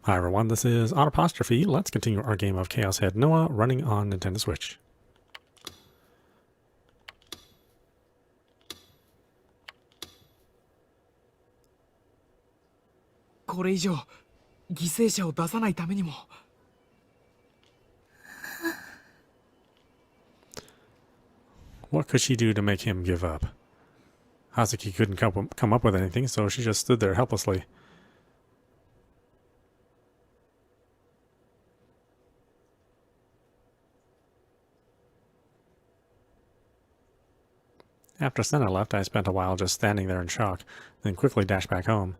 Hi everyone, this is audap. Let's continue our game of Chaos Head Noah running on Nintendo Switch. What could she do to make him give up? Hazuki couldn't come up with anything, so she just stood there helplessly. After Senna left, I spent a while just standing there in shock, then quickly dashed back home.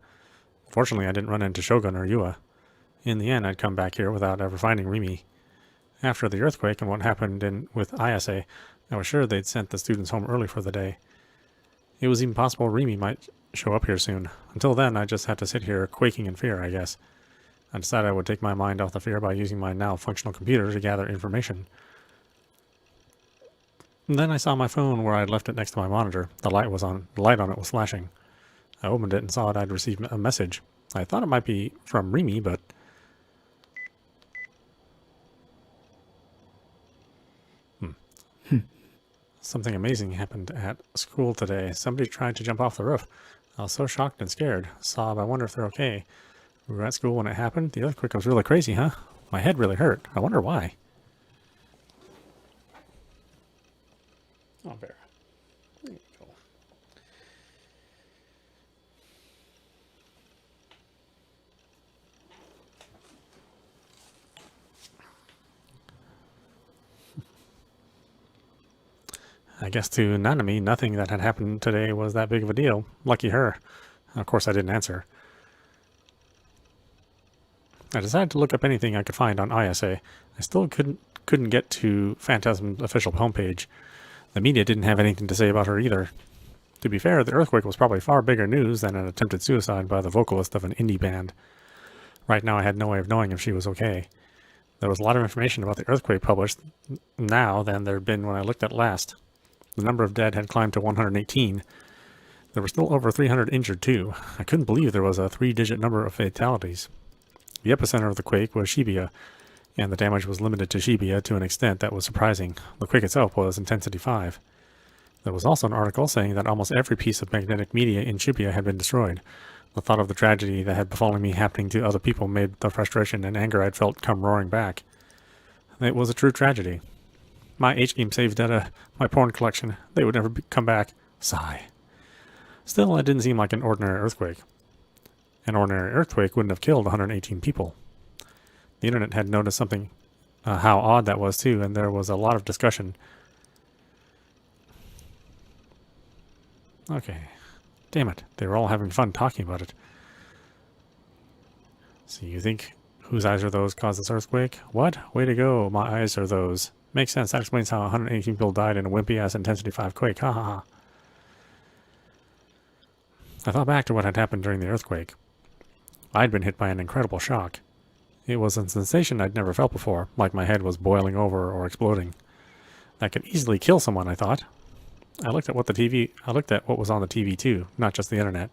Fortunately, I didn't run into Shogun or Yua. In the end, I'd come back here without ever finding Rimi. After the earthquake and what happened with Ayase, I was sure they'd sent the students home early for the day. It was even possible Rimi might show up here soon. Until then, I just had to sit here quaking in fear, I guess. I decided I would take my mind off the fear by using my now functional computer to gather information. And then I saw my phone where I had left it next to my monitor. The light on it was flashing. I opened it and saw I'd received a message. I thought it might be from Rimi, but... Something amazing happened at school today. Somebody tried to jump off the roof. I was so shocked and scared. Sob, I wonder if they're okay. We were at school when it happened. The earthquake was really crazy, huh? My head really hurt. I wonder why. Oh, Vera. There you go. I guess to Nanami, nothing that had happened today was that big of a deal. Lucky her. Of course, I didn't answer. I decided to look up anything I could find on ISA. I still couldn't get to Phantasm's official homepage. The media didn't have anything to say about her either. To be fair, the earthquake was probably far bigger news than an attempted suicide by the vocalist of an indie band. Right now I had no way of knowing if she was okay. There was a lot of information about the earthquake published now than there had been when I looked at last. The number of dead had climbed to 118. There were still over 300 injured too. I couldn't believe there was a 3-digit number of fatalities. The epicenter of the quake was Shibuya, and the damage was limited to Shibuya to an extent that was surprising. The quake itself was intensity 5. There was also an article saying that almost every piece of magnetic media in Shibuya had been destroyed. The thought of the tragedy that had befallen me happening to other people made the frustration and anger I'd felt come roaring back. It was a true tragedy. My H-game save data, my porn collection, they would never come back. Sigh. Still, it didn't seem like an ordinary earthquake. An ordinary earthquake wouldn't have killed 118 people. The internet had noticed something, how odd that was too, and there was a lot of discussion. Okay. Damn it. They were all having fun talking about it. So you think whose eyes are those caused this earthquake? What? Way to go. My eyes are those. Makes sense. That explains how 118 people died in a wimpy-ass intensity 5 quake. Ha ha ha. I thought back to what had happened during the earthquake. I'd been hit by an incredible shock. It was a sensation I'd never felt before, like my head was boiling over or exploding. That could easily kill someone, I thought. I looked at what was on the TV too, not just the internet.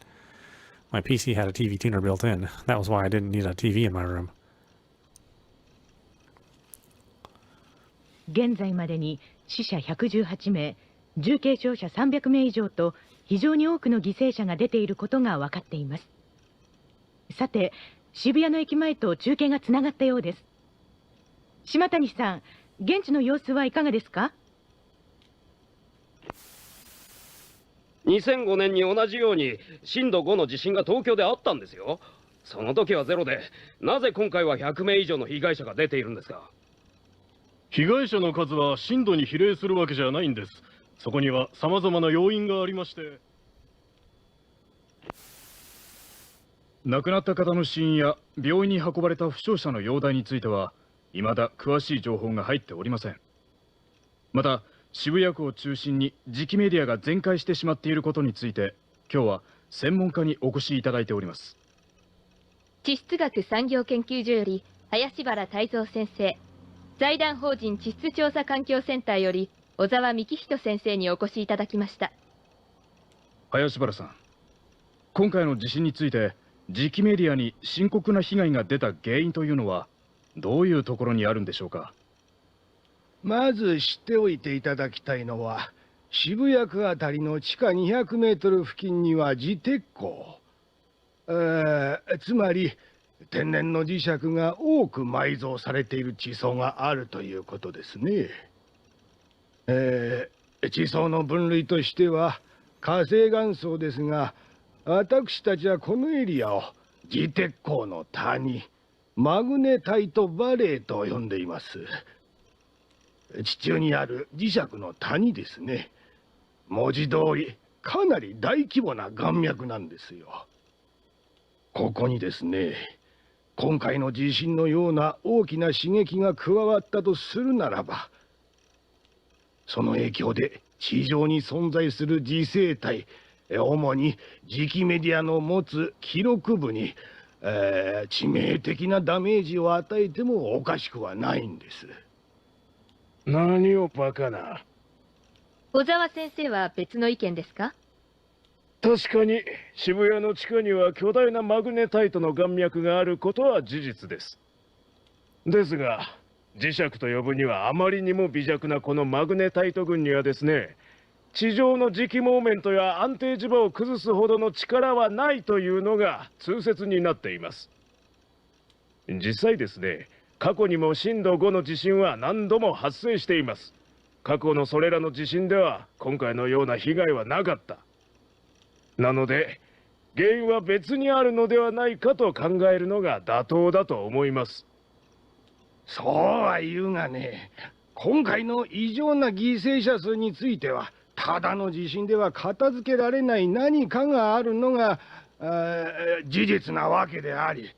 My PC had a TV tuner built in. That was why I didn't need a TV in my room. 現在までに死者118名、重軽傷者300名以上と非常に多くの犠牲者が出ていることが分かっています。さて、渋谷の駅前と中継がつながったようです。島谷さん、現地の様子はいかがですか？2005年に同じように震度5の地震が東京であったんですよ。その時はゼロで、なぜ今回は100名以上の被害者が出ているんですか？被害者の数は震度に比例するわけじゃないんです。そこには様々な要因がありまして、亡くなった方の死因や病院に運ばれた負傷者の容体については未だ詳しい情報が入っておりません。また渋谷区を中心に磁気メディアが全壊してしまっていることについて今日は専門家にお越しいただいております。地質学産業研究所より林原泰造先生、財団法人地質調査環境センターより小沢幹人先生にお越しいただきました。林原さん、今回の地震について磁気メディアに深刻な被害が出た原因というのはどういうところにあるんでしょうか。まず知っておいていただきたいのは、渋谷区あたりの地下200メートル付近には磁鉄鉱、つまり天然の磁石が多く埋蔵されている地層があるということですね。地層の分類としては火成岩層ですが、私たちはこのエリアを磁鉄鉱の谷、マグネタイトバレーと呼んでいます。地中にある磁石の谷ですね。文字通りかなり大規模な岩脈なんですよ。ここにですね、今回の地震のような大きな刺激が加わったとするならば、その影響で地上に存在する磁生体、主に磁気メディアの持つ記録部に、致命的なダメージを与えてもおかしくはないんです。何をバカな。小沢先生は別の意見ですか？確かに渋谷の地下には巨大なマグネタイトの岩脈があることは事実です。ですが磁石と呼ぶにはあまりにも微弱なこのマグネタイト群にはですね、地上の磁気モーメントや安定磁場を崩すほどの力はないというのが通説になっています。実際ですね、過去にも震度5の地震は何度も発生しています。過去のそれらの地震では今回のような被害はなかった。なので原因は別にあるのではないかと考えるのが妥当だと思います。そうは言うがね、今回の異常な犠牲者数についてはただの地震では片付けられない何かがあるのが事実なわけであり、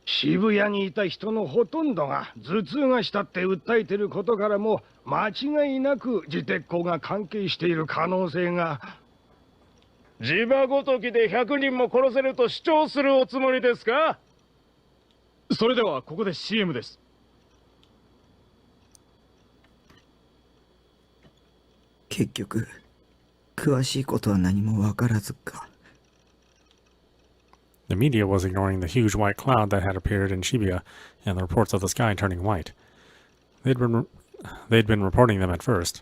渋谷にいた人のほとんどが頭痛がしたって訴えていることからも間違いなく磁鉄鉱が関係している可能性が。地場ごときで100人も殺せると主張するおつもりですか？それではここで CM です。結局詳しいことは何もわからずか。The media was ignoring the huge white cloud that had appeared in Shibuya and the reports of the sky turning white. They'd been reporting them at first,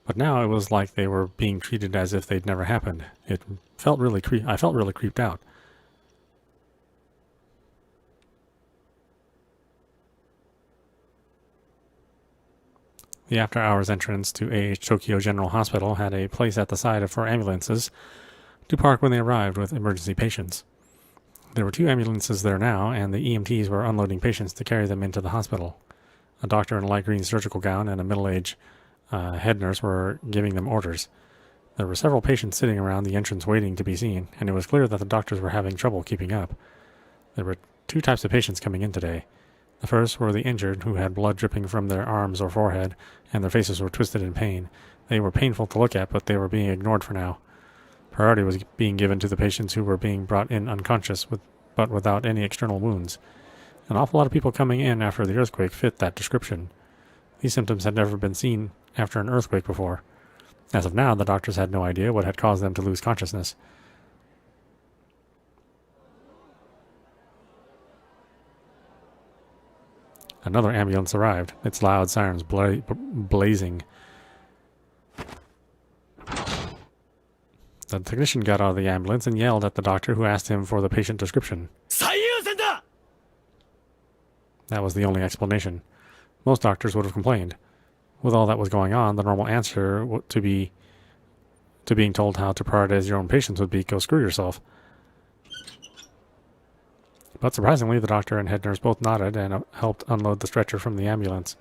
but now it was like they were being treated as if they'd never happened. I felt really creeped out. The after-hours entrance to AH Tokyo General Hospital had a place at the side for ambulances to park when they arrived with emergency patients. There were 2 ambulances there now, and the EMTs were unloading patients to carry them into the hospital. A doctor in a light green surgical gown and a middle-aged head nurse were giving them orders. There were several patients sitting around the entrance waiting to be seen, and it was clear that the doctors were having trouble keeping up. There were 2 types of patients coming in today. The first were the injured, who had blood dripping from their arms or forehead, and their faces were twisted in pain. They were painful to look at, but they were being ignored for now. Priority was being given to the patients who were being brought in unconscious, but without any external wounds. An awful lot of people coming in after the earthquake fit that description. These symptoms had never been seen after an earthquake before. As of now, the doctors had no idea what had caused them to lose consciousness. Another ambulance arrived, its loud sirens blazing. The technician got out of the ambulance and yelled at the doctor, who asked him for the patient description. That was the only explanation. Most doctors would have complained. With all that was going on, the normal answer to being told how to prioritize your own patients would be, go screw yourself. But surprisingly, the doctor and head nurse both nodded and helped unload the stretcher from the ambulance.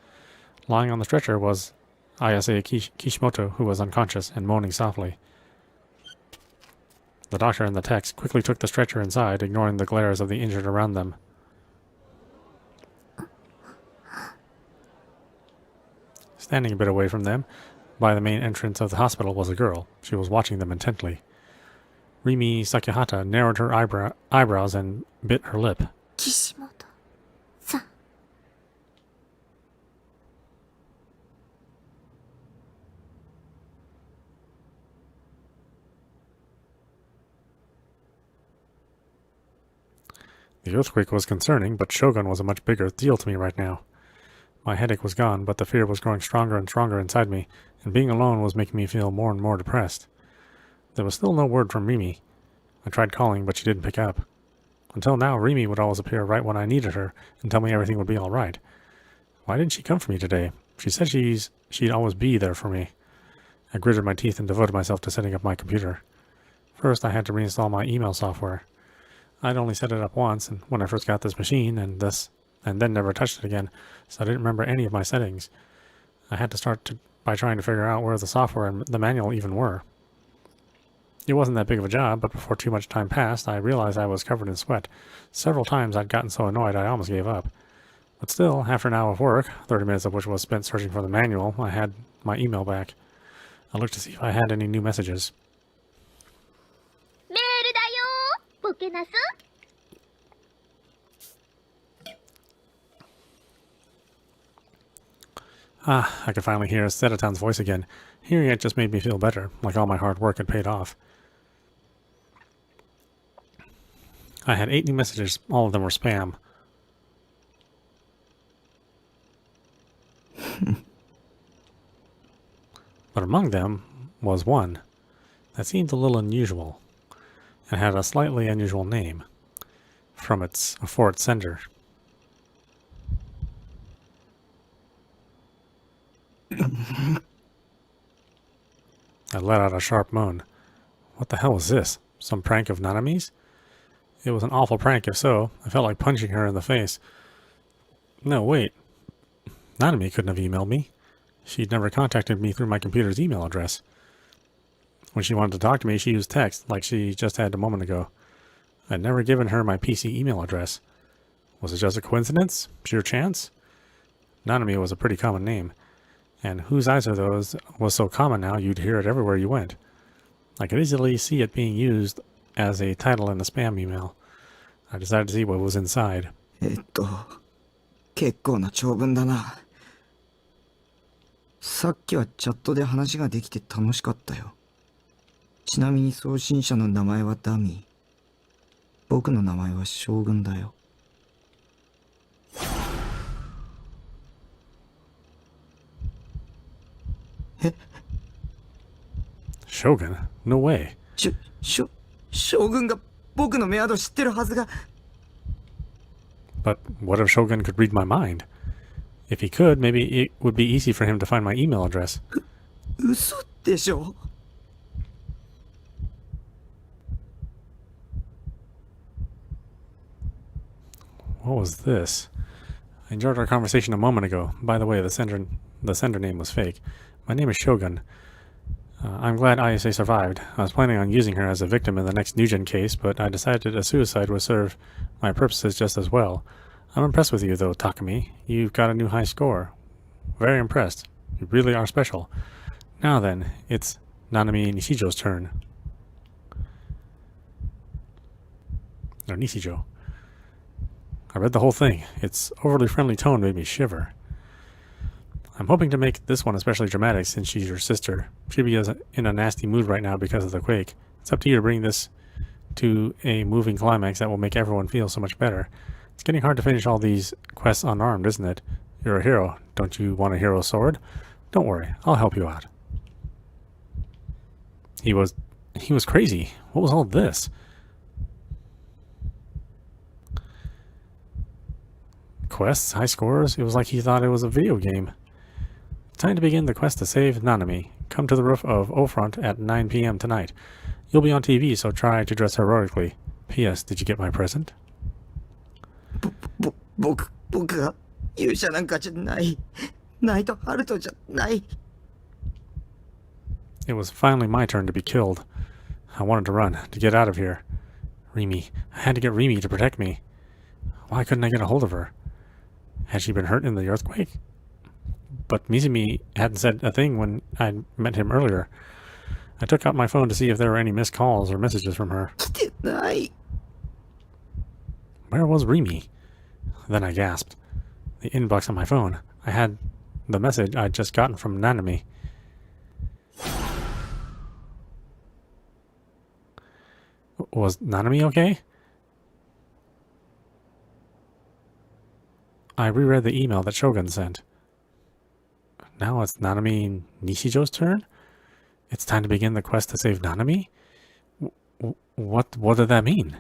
Lying on the stretcher was Ayase Kishimoto, who was unconscious and moaning softly. The doctor and the techs quickly took the stretcher inside, ignoring the glares of the injured around them. Standing a bit away from them, by the main entrance of the hospital, was a girl. She was watching them intently. Rimi Sakihata narrowed her eyebrows and bit her lip. Kishimoto-san. The earthquake was concerning, but Shogun was a much bigger deal to me right now. My headache was gone, but the fear was growing stronger and stronger inside me, and being alone was making me feel more and more depressed. There was still no word from Rimi. I tried calling, but she didn't pick up. Until now, Rimi would always appear right when I needed her and tell me everything would be all right. Why didn't she come for me today? She said she'd always be there for me. I gritted my teeth and devoted myself to setting up my computer. First, I had to reinstall my email software. I'd only set it up once, and when I first got this machine, and then never touched it again, so I didn't remember any of my settings. I had to start by trying to figure out where the software and the manual even were. It wasn't that big of a job, but before too much time passed, I realized I was covered in sweat. Several times I'd gotten so annoyed I almost gave up. But still, after an hour of work, 30 minutes of which was spent searching for the manual, I had my email back. I looked to see if I had any new messages. メールだよボケナス Ah, I could finally hear Sedatan's voice again. Hearing it just made me feel better, like all my hard work had paid off. I had 8 new messages, all of them were spam. But among them was one that seemed a little unusual, and had a slightly unusual name for its sender. I let out a sharp moan. What the hell was this? Some prank of Nanami's? It was an awful prank if so. I felt like punching her in the face. No, wait. Nanami couldn't have emailed me. She'd never contacted me through my computer's email address. When she wanted to talk to me, she used text, like she just had a moment ago. I'd never given her my PC email address. Was it just a coincidence? Pure chance? Nanami was a pretty common name. And whose eyes are those was so common now you'd hear it everywhere you went. I could easily see it being used as a title in a spam email. I decided to see what was inside. 結構な長文だな。さっきはチャットで話ができて楽しかったよ。ちなみに送信者の名前はダミー。僕の名前は将軍だよ。え Shogun? No way. 将軍が僕のメアド知ってるはずが。But what if Shogun could read my mind? If he could, maybe it would be easy for him to find my email address. 嘘でしょ What was this? I enjoyed our conversation a moment ago. By the way, the sender name was fake. My name is Shogun. I'm glad ISA survived. I was planning on using her as a victim in the next NewGen case, but I decided a suicide would serve my purposes just as well. I'm impressed with you, though, Takumi. You've got a new high score. Very impressed. You really are special. Now then, it's Takumi Nishijo's turn. Or Nishijo. I read the whole thing. Its overly friendly tone made me shiver. I'm hoping to make this one especially dramatic since she's your sister. Shibuya's in a nasty mood right now because of the quake. It's up to you to bring this to a moving climax that will make everyone feel so much better. It's getting hard to finish all these quests unarmed, isn't it? You're a hero. Don't you want a hero sword? Don't worry, I'll help you out. He was crazy. What was all this? Quests, high scores? It was like he thought it was a video game. Time to begin the quest to save Nanami. Come to the roof of O-Front at 9 p.m. tonight. You'll be on TV, so try to dress heroically. P.S. Did you get my present? 僕が勇者なんかじゃない。ナイトハルトじゃない。 It was finally my turn to be killed. I wanted to run, to get out of here. Rimi. I had to get Rimi to protect me. Why couldn't I get a hold of her? Had she been hurt in the earthquake? But Mizumi hadn't said a thing when I met him earlier. I took out my phone to see if there were any missed calls or messages from her. 来てない。 Where was Rimi? Then I gasped. The inbox on my phone. I had the message I'd just gotten from Nanami. Was Nanami okay? I reread the email that Shogun sent. Now it's Takumi Nishijo's turn? It's time to begin the quest to save Takumi? What did that mean?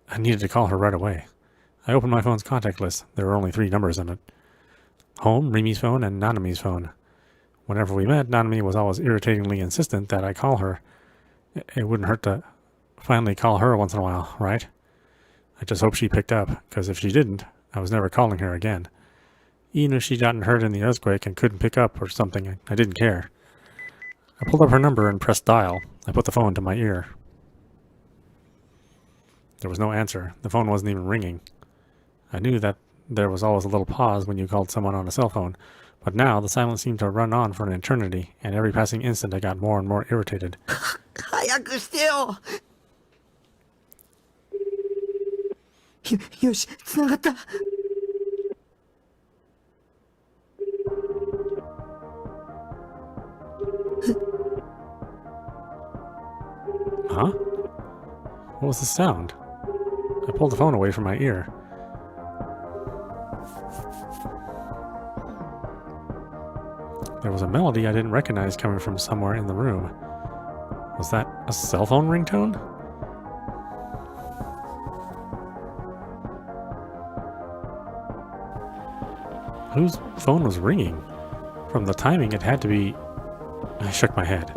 I needed to call her right away. I opened my phone's contact list. There were only 3 numbers in it. Home, Rimi's phone, and Nanomi's phone. Whenever we met, Takumi was always irritatingly insistent that I call her. It wouldn't hurt to finally call her once in a while, right? I just hope she picked up, because if she didn't, I was never calling her again. Even if she'd gotten hurt in the earthquake and couldn't pick up or something, I didn't care. I pulled up her number and pressed dial. I put the phone to my ear. There was no answer. The phone wasn't even ringing. I knew that there was always a little pause when you called someone on a cell phone, but now the silence seemed to run on for an eternity, and every passing instant I got more and more irritated. 早くしてよ。よし、繋がった。 Huh? What was the sound? I pulled the phone away from my ear. There was a melody I didn't recognize coming from somewhere in the room. Was that a cell phone ringtone? Whose phone was ringing? From the timing, it had to be... I shook my head.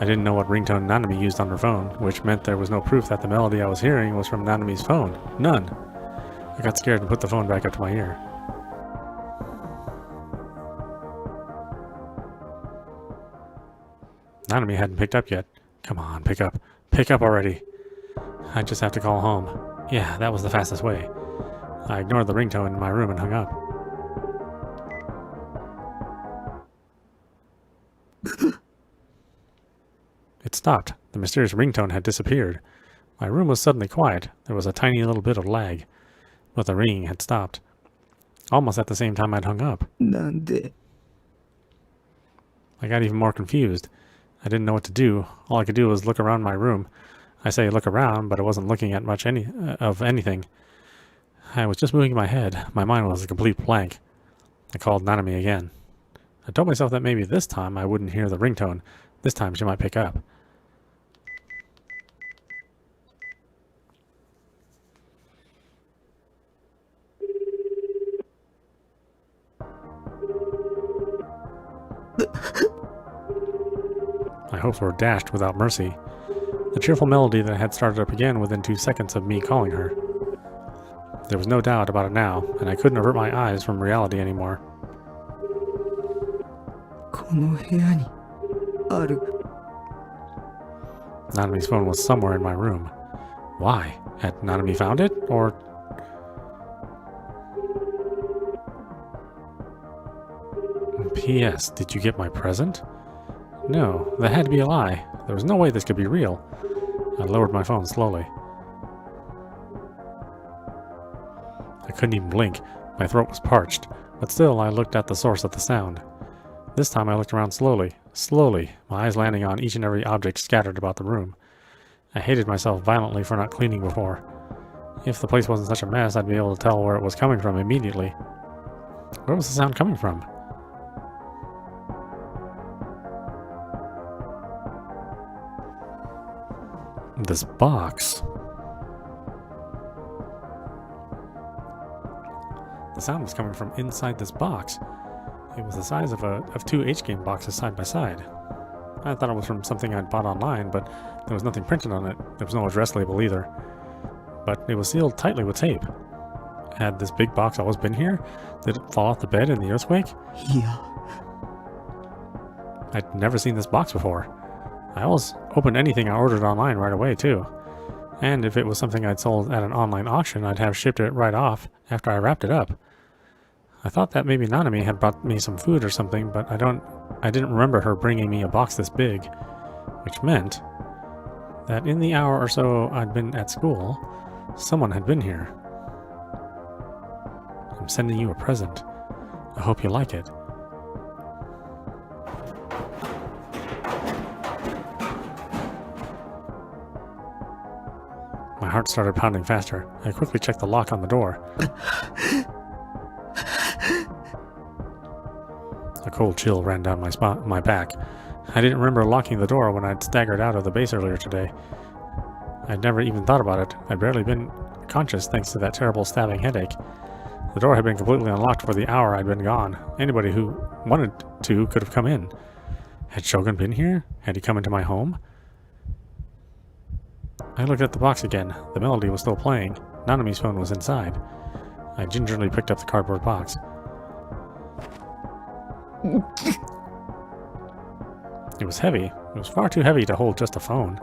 I didn't know what ringtone Takumi used on her phone, which meant there was no proof that the melody I was hearing was from Nanomi's phone. None. I got scared and put the phone back up to my ear. Takumi hadn't picked up yet. Come on, pick up. Pick up already. I just have to call home. Yeah, that was the fastest way. I ignored the ringtone in my room and hung up. It stopped. The mysterious ringtone had disappeared. My room was suddenly quiet. There was a tiny little bit of lag. But the ringing had stopped. Almost at the same time I'd hung up. なんで I got even more confused. I didn't know what to do. All I could do was look around my room. I say look around, but I wasn't looking at much of anything. I was just moving my head. My mind was a complete blank. I called Takumi again. I told myself that maybe this time I wouldn't hear the ringtone. This time she might pick up. My hopes were dashed without mercy. The cheerful melody that had started up again within 2 seconds of me calling her. There was no doubt about it now, and I couldn't avert my eyes from reality anymore. この部屋にある Nanomi's phone was somewhere in my room. Why? Had Takumi found it? Or... P.S. Did you get my present? No, that had to be a lie. There was no way this could be real. I lowered my phone slowly. I couldn't even blink. My throat was parched, but still I looked at the source of the sound. This time I looked around slowly, my eyes landing on each and every object scattered about the room. I hated myself violently for not cleaning before. If the place wasn't such a mess, I'd be able to tell where it was coming from immediately. Where was the sound coming from? This box. The sound was coming from inside this box. It was the size of 2 H-game boxes side by side. I thought it was from something I'd bought online, but there was nothing printed on it. There was no address label either. But it was sealed tightly with tape. Had this big box always been here? Did it fall off the bed in the earthquake? Yeah. I'd never seen this box before. I always opened anything I ordered online right away, too. And if it was something I'd sold at an online auction, I'd have shipped it right off after I wrapped it up. I thought that maybe Takumi had brought me some food or something, but I didn't remember her bringing me a box this big, which meant that in the hour or so I'd been at school, someone had been here. I'm sending you a present. I hope you like it. My heart started pounding faster. I quickly checked the lock on the door. cold chill ran down my back. I didn't remember locking the door when I'd staggered out of the base earlier today. I'd never even thought about it. I'd barely been conscious thanks to that terrible stabbing headache. The door had been completely unlocked for the hour I'd been gone. Anybody who wanted to could have come in. Had Shogun been here? Had he come into my home? I looked at the box again. The melody was still playing. Nanami's phone was inside. I gingerly picked up the cardboard box. It was heavy. It was far too heavy to hold just a phone.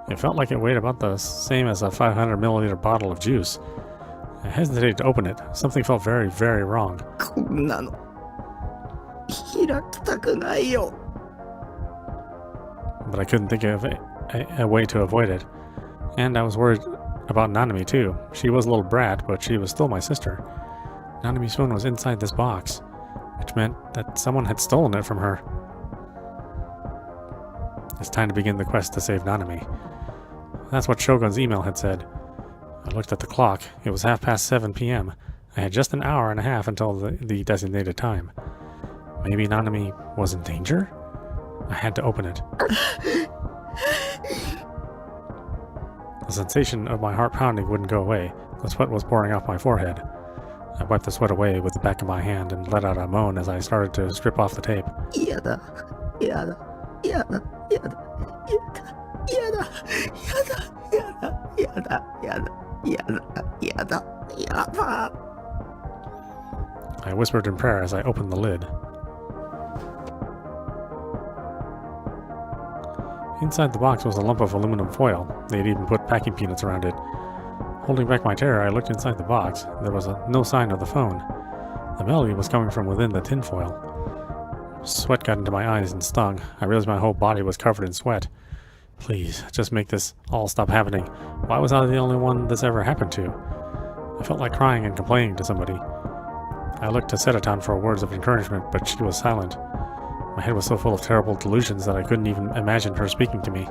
It felt like it weighed about the same as a 500 milliliter bottle of juice. I hesitated to open it. Something felt very, very wrong. こんなの開きたくないよ。 But I couldn't think of a way to avoid it. And I was worried about Nanami too. She was a little brat, but she was still my sister. Nanami's phone was inside this box, which meant that someone had stolen it from her. It's time to begin the quest to save Nanami. That's what Shogun's email had said. I looked at the clock. It was 7:30 p.m. I had just an hour and a half until the designated time. Maybe Nanami was in danger? I had to open it. The sensation of my heart pounding wouldn't go away. The sweat was pouring off my forehead. I wiped the sweat away with the back of my hand and let out a moan as I started to strip off the tape. やだ、やだ、やだ、やだ、やだ、やだ、やだ、やだ、やだ、やだ、やだ、やだ。 I whispered in prayer as I opened the lid. Inside the box was a lump of aluminum foil. They had even put packing peanuts around it. Holding back my terror, I looked inside the box. There was no sign of the phone. The melody was coming from within the tinfoil. Sweat got into my eyes and stung. I realized my whole body was covered in sweat. Please, just make this all stop happening. Why was I the only one this ever happened to? I felt like crying and complaining to somebody. I looked to Sedaton for words of encouragement, but she was silent. My head was so full of terrible delusions that I couldn't even imagine her speaking to me.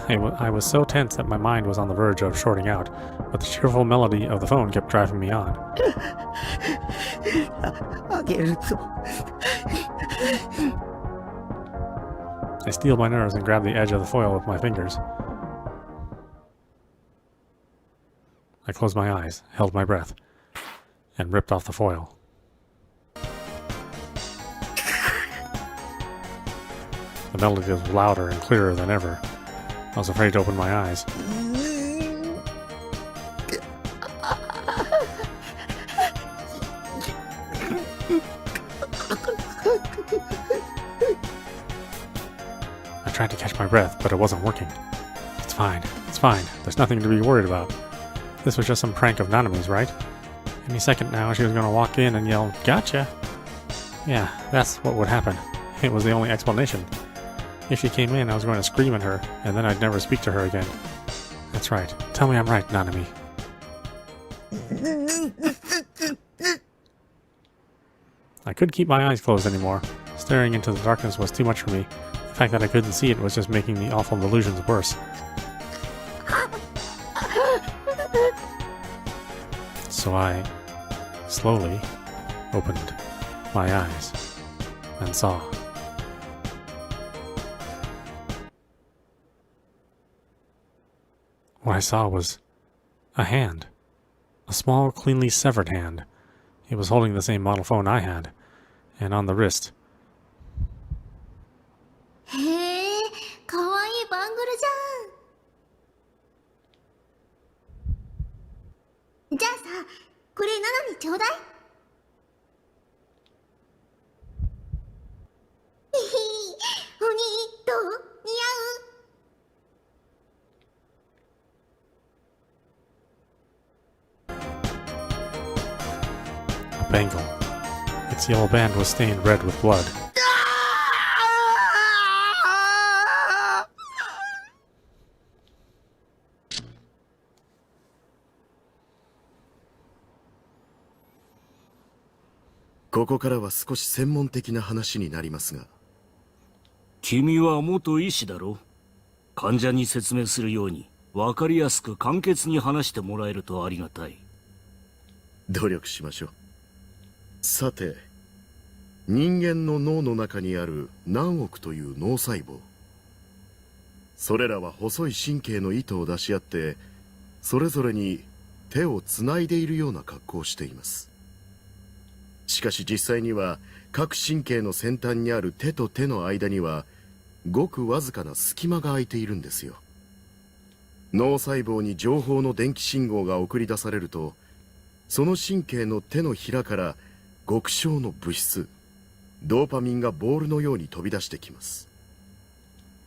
I was so tense that my mind was on the verge of shorting out, but the cheerful melody of the phone kept driving me on. あげるぞ。 I steeled my nerves and grabbed the edge of the foil with my fingers. I closed my eyes, held my breath, and ripped off the foil. The melody was louder and clearer than ever. I was afraid to open my eyes. I tried to catch my breath, but it wasn't working. It's fine. It's fine. There's nothing to be worried about. This was just some prank of Nanami's, right? Any second now, she was going to walk in and yell, "Gotcha!" Yeah, that's what would happen. It was the only explanation. If she came in, I was going to scream at her, and then I'd never speak to her again. That's right. Tell me I'm right, Nanami. I couldn't keep my eyes closed anymore. Staring into the darkness was too much for me. The fact that I couldn't see it was just making the awful delusions worse. So I slowly opened my eyes and saw. What I saw was a hand. A small, cleanly severed hand. It was holding the same model phone I had, and on the wrist. へえ、かわいいバングルじゃん。じゃあさ、これナナにちょうだい。ひひ、お兄どう？似合う？ A bangle. Its yellow band was stained red with blood. This からは少し専門的な話になりますが。君は元医師だろ。患者に説明するように分かりやすく簡潔に話してもらえるとありがたい。努力しましょう。さて、人間の脳の中にある何億という脳細胞。それらは細い神経の糸を出し合って、それぞれに手をつないでいるような格好をしています。しかし実際には各神経の先端にある手と手の間にはごくわずかな隙間が空いているんですよ。脳細胞に情報の電気信号が送り出されると、その神経の手のひらから極小の物質ドーパミンがボールのように飛び出してきます。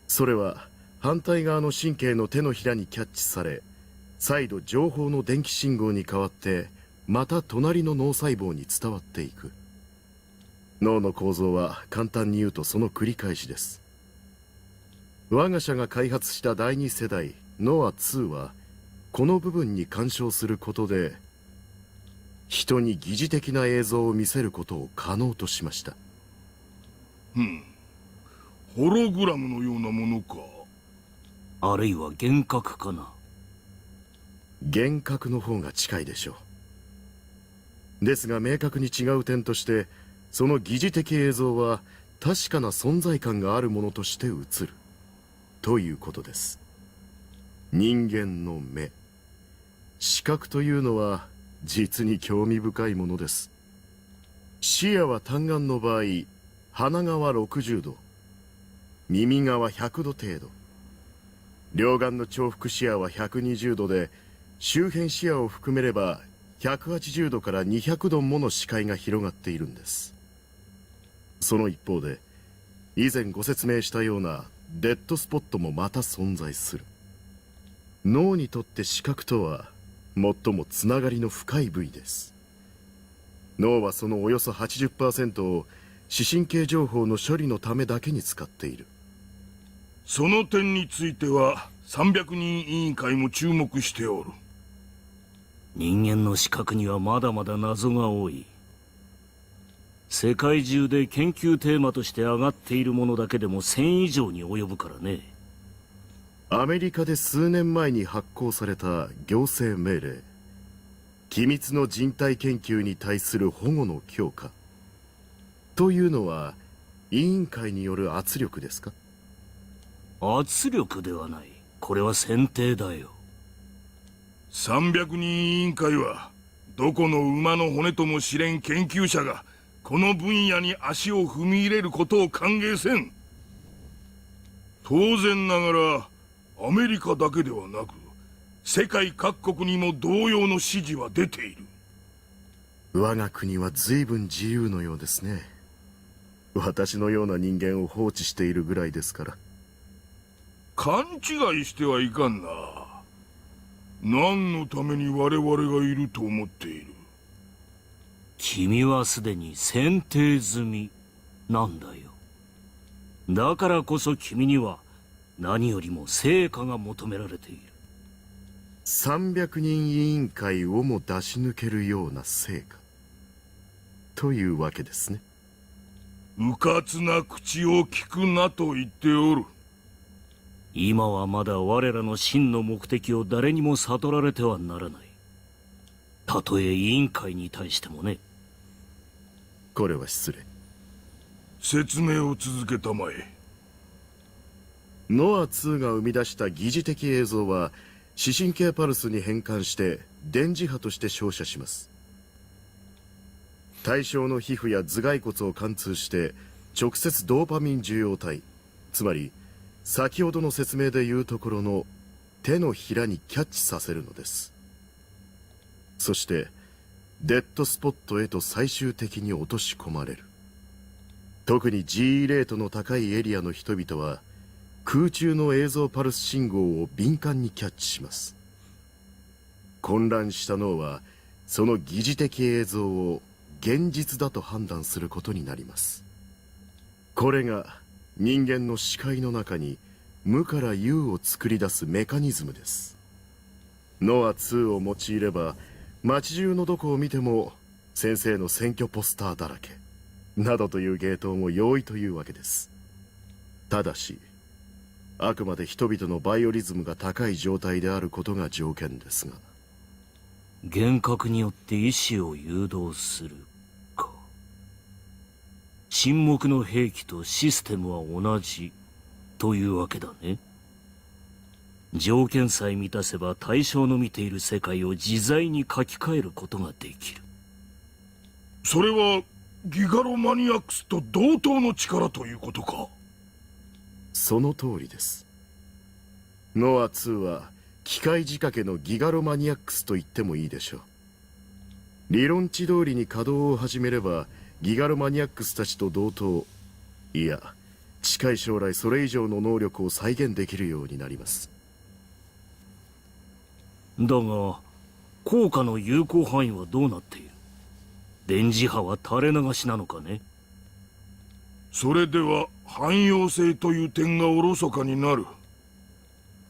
それは反対側の神経の手のひらにキャッチされ、再度情報の電気信号に変わってまた隣の脳細胞に伝わっていく。脳の構造は簡単に言うとその繰り返しです。我が社が開発した第2世代ノア2はこの部分に干渉することで人に疑似的な映像を見せることを可能としました。ホログラムのようなものか。あるいは幻覚かな。幻覚の方が近いでしょう。ですが明確に違う点として、その疑似的映像は確かな存在感があるものとして映るということです。人間の目、視覚というのは実に興味深いものです。視野は単眼の場合、鼻側60度、耳側100度程度、両眼の重複視野は120度で、周辺視野を含めれば180度から200度もの視界が広がっているんです。その一方で、以前ご説明したようなデッドスポットもまた存在する。脳にとって視覚とは最もつながりの深い部位です。脳はそのおよそ 80% を視神経情報の処理のためだけに使っている。その点については300人委員会も注目しておる。人間の視覚にはまだまだ謎が多い。世界中で研究テーマとして上がっているものだけでも1000以上に及ぶからね。アメリカで数年前に発行された行政命令、機密の人体研究に対する保護の強化というのは委員会による圧力ですか？圧力ではない。これは選定だよ。300人委員会はどこの馬の骨とも知れん研究者がこの分野に足を踏み入れることを歓迎せん。当然ながらアメリカだけではなく世界各国にも同様の指示は出ている。我が国は随分自由のようですね。私のような人間を放置しているぐらいですから。勘違いしてはいかんな。何のために我々がいると思っている？君はすでに選定済みなんだよ。だからこそ君には何よりも成果が求められている。300人委員会をも出し抜けるような成果というわけですね。うかつな口を聞くなと言っておる。今はまだ我らの真の目的を誰にも悟られてはならない。たとえ委員会に対してもね。これは失礼。説明を続けたまえ。ノア2が生み出した疑似的映像は視神経パルスに変換して電磁波として照射します。対象の皮膚や頭蓋骨を貫通して直接ドーパミン受容体、つまり先ほどの説明でいうところの手のひらにキャッチさせるのです。そしてデッドスポットへと最終的に落とし込まれる。特に G レートの高いエリアの人々は空中の映像パルス信号を敏感にキャッチします。混乱した脳はその疑似的映像を現実だと判断することになります。これが人間の視界の中に無から有を作り出すメカニズムです。ノア2を用いれば街中のどこを見ても先生の選挙ポスターだらけなどという芸当も容易というわけです。ただしあくまで人々のバイオリズムが高い状態であることが条件ですが。幻覚によって意志を誘導するか。沈黙の兵器とシステムは同じというわけだね。条件さえ満たせば対象の見ている世界を自在に書き換えることができる。それはギガロマニアックスと同等の力ということか。その通りです。ノア2は機械仕掛けのギガロマニアックスと言ってもいいでしょう。理論値通りに稼働を始めればギガロマニアックスたちと同等、いや近い将来それ以上の能力を再現できるようになります。だが効果の有効範囲はどうなっている？電磁波は垂れ流しなのかね？それでは汎用性という点がおろそかになる。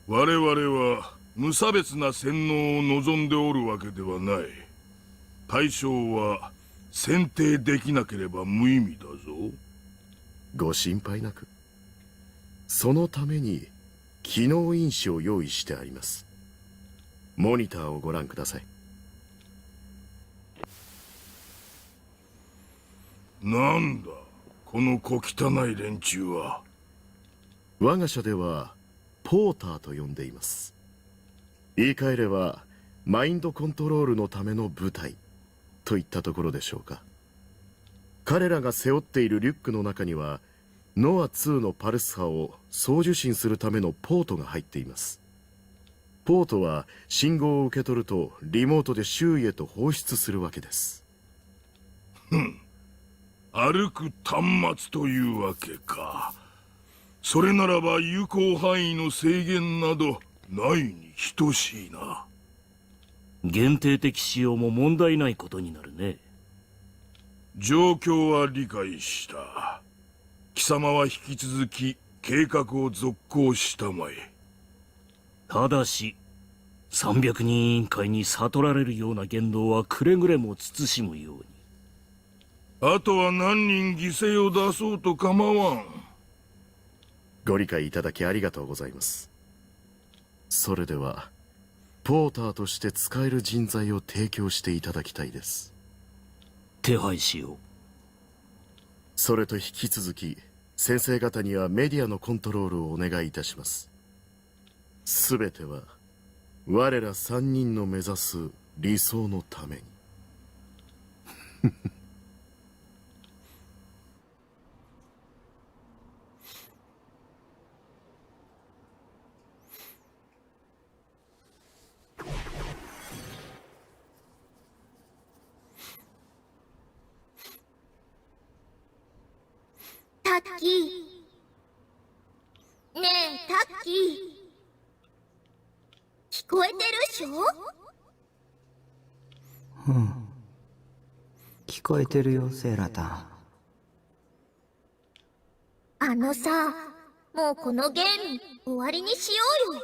我々は無差別な洗脳を望んでおるわけではない。対象は選定できなければ無意味だぞ。ご心配なく。そのために機能因子を用意してあります。モニターをご覧ください。なんだこの小汚い連中は。我が社ではポーターと呼んでいます。言い換えればマインドコントロールのための部隊といったところでしょうか。彼らが背負っているリュックの中にはノア2のパルス波を送受信するためのポートが入っています。ポートは信号を受け取るとリモートで周囲へと放出するわけです。歩く端末というわけか。それならば有効範囲の制限などないに等しいな。限定的使用も問題ないことになるね。状況は理解した。貴様は引き続き計画を続行したまえ。ただし300人委員会に悟られるような言動はくれぐれも慎むように。あとは何人犠牲を出そうと構わん。ご理解いただきありがとうございます。それではポーターとして使える人材を提供していただきたいです。手配しよう。それと引き続き先生方にはメディアのコントロールをお願いいたします。すべては我ら3人の目指す理想のために。タッキー。ねえ、タッキー。聞こえてるっしょ？うん。聞こえてるよ、セーラタン。あのさ、もうこのゲーム終わりにしようよ。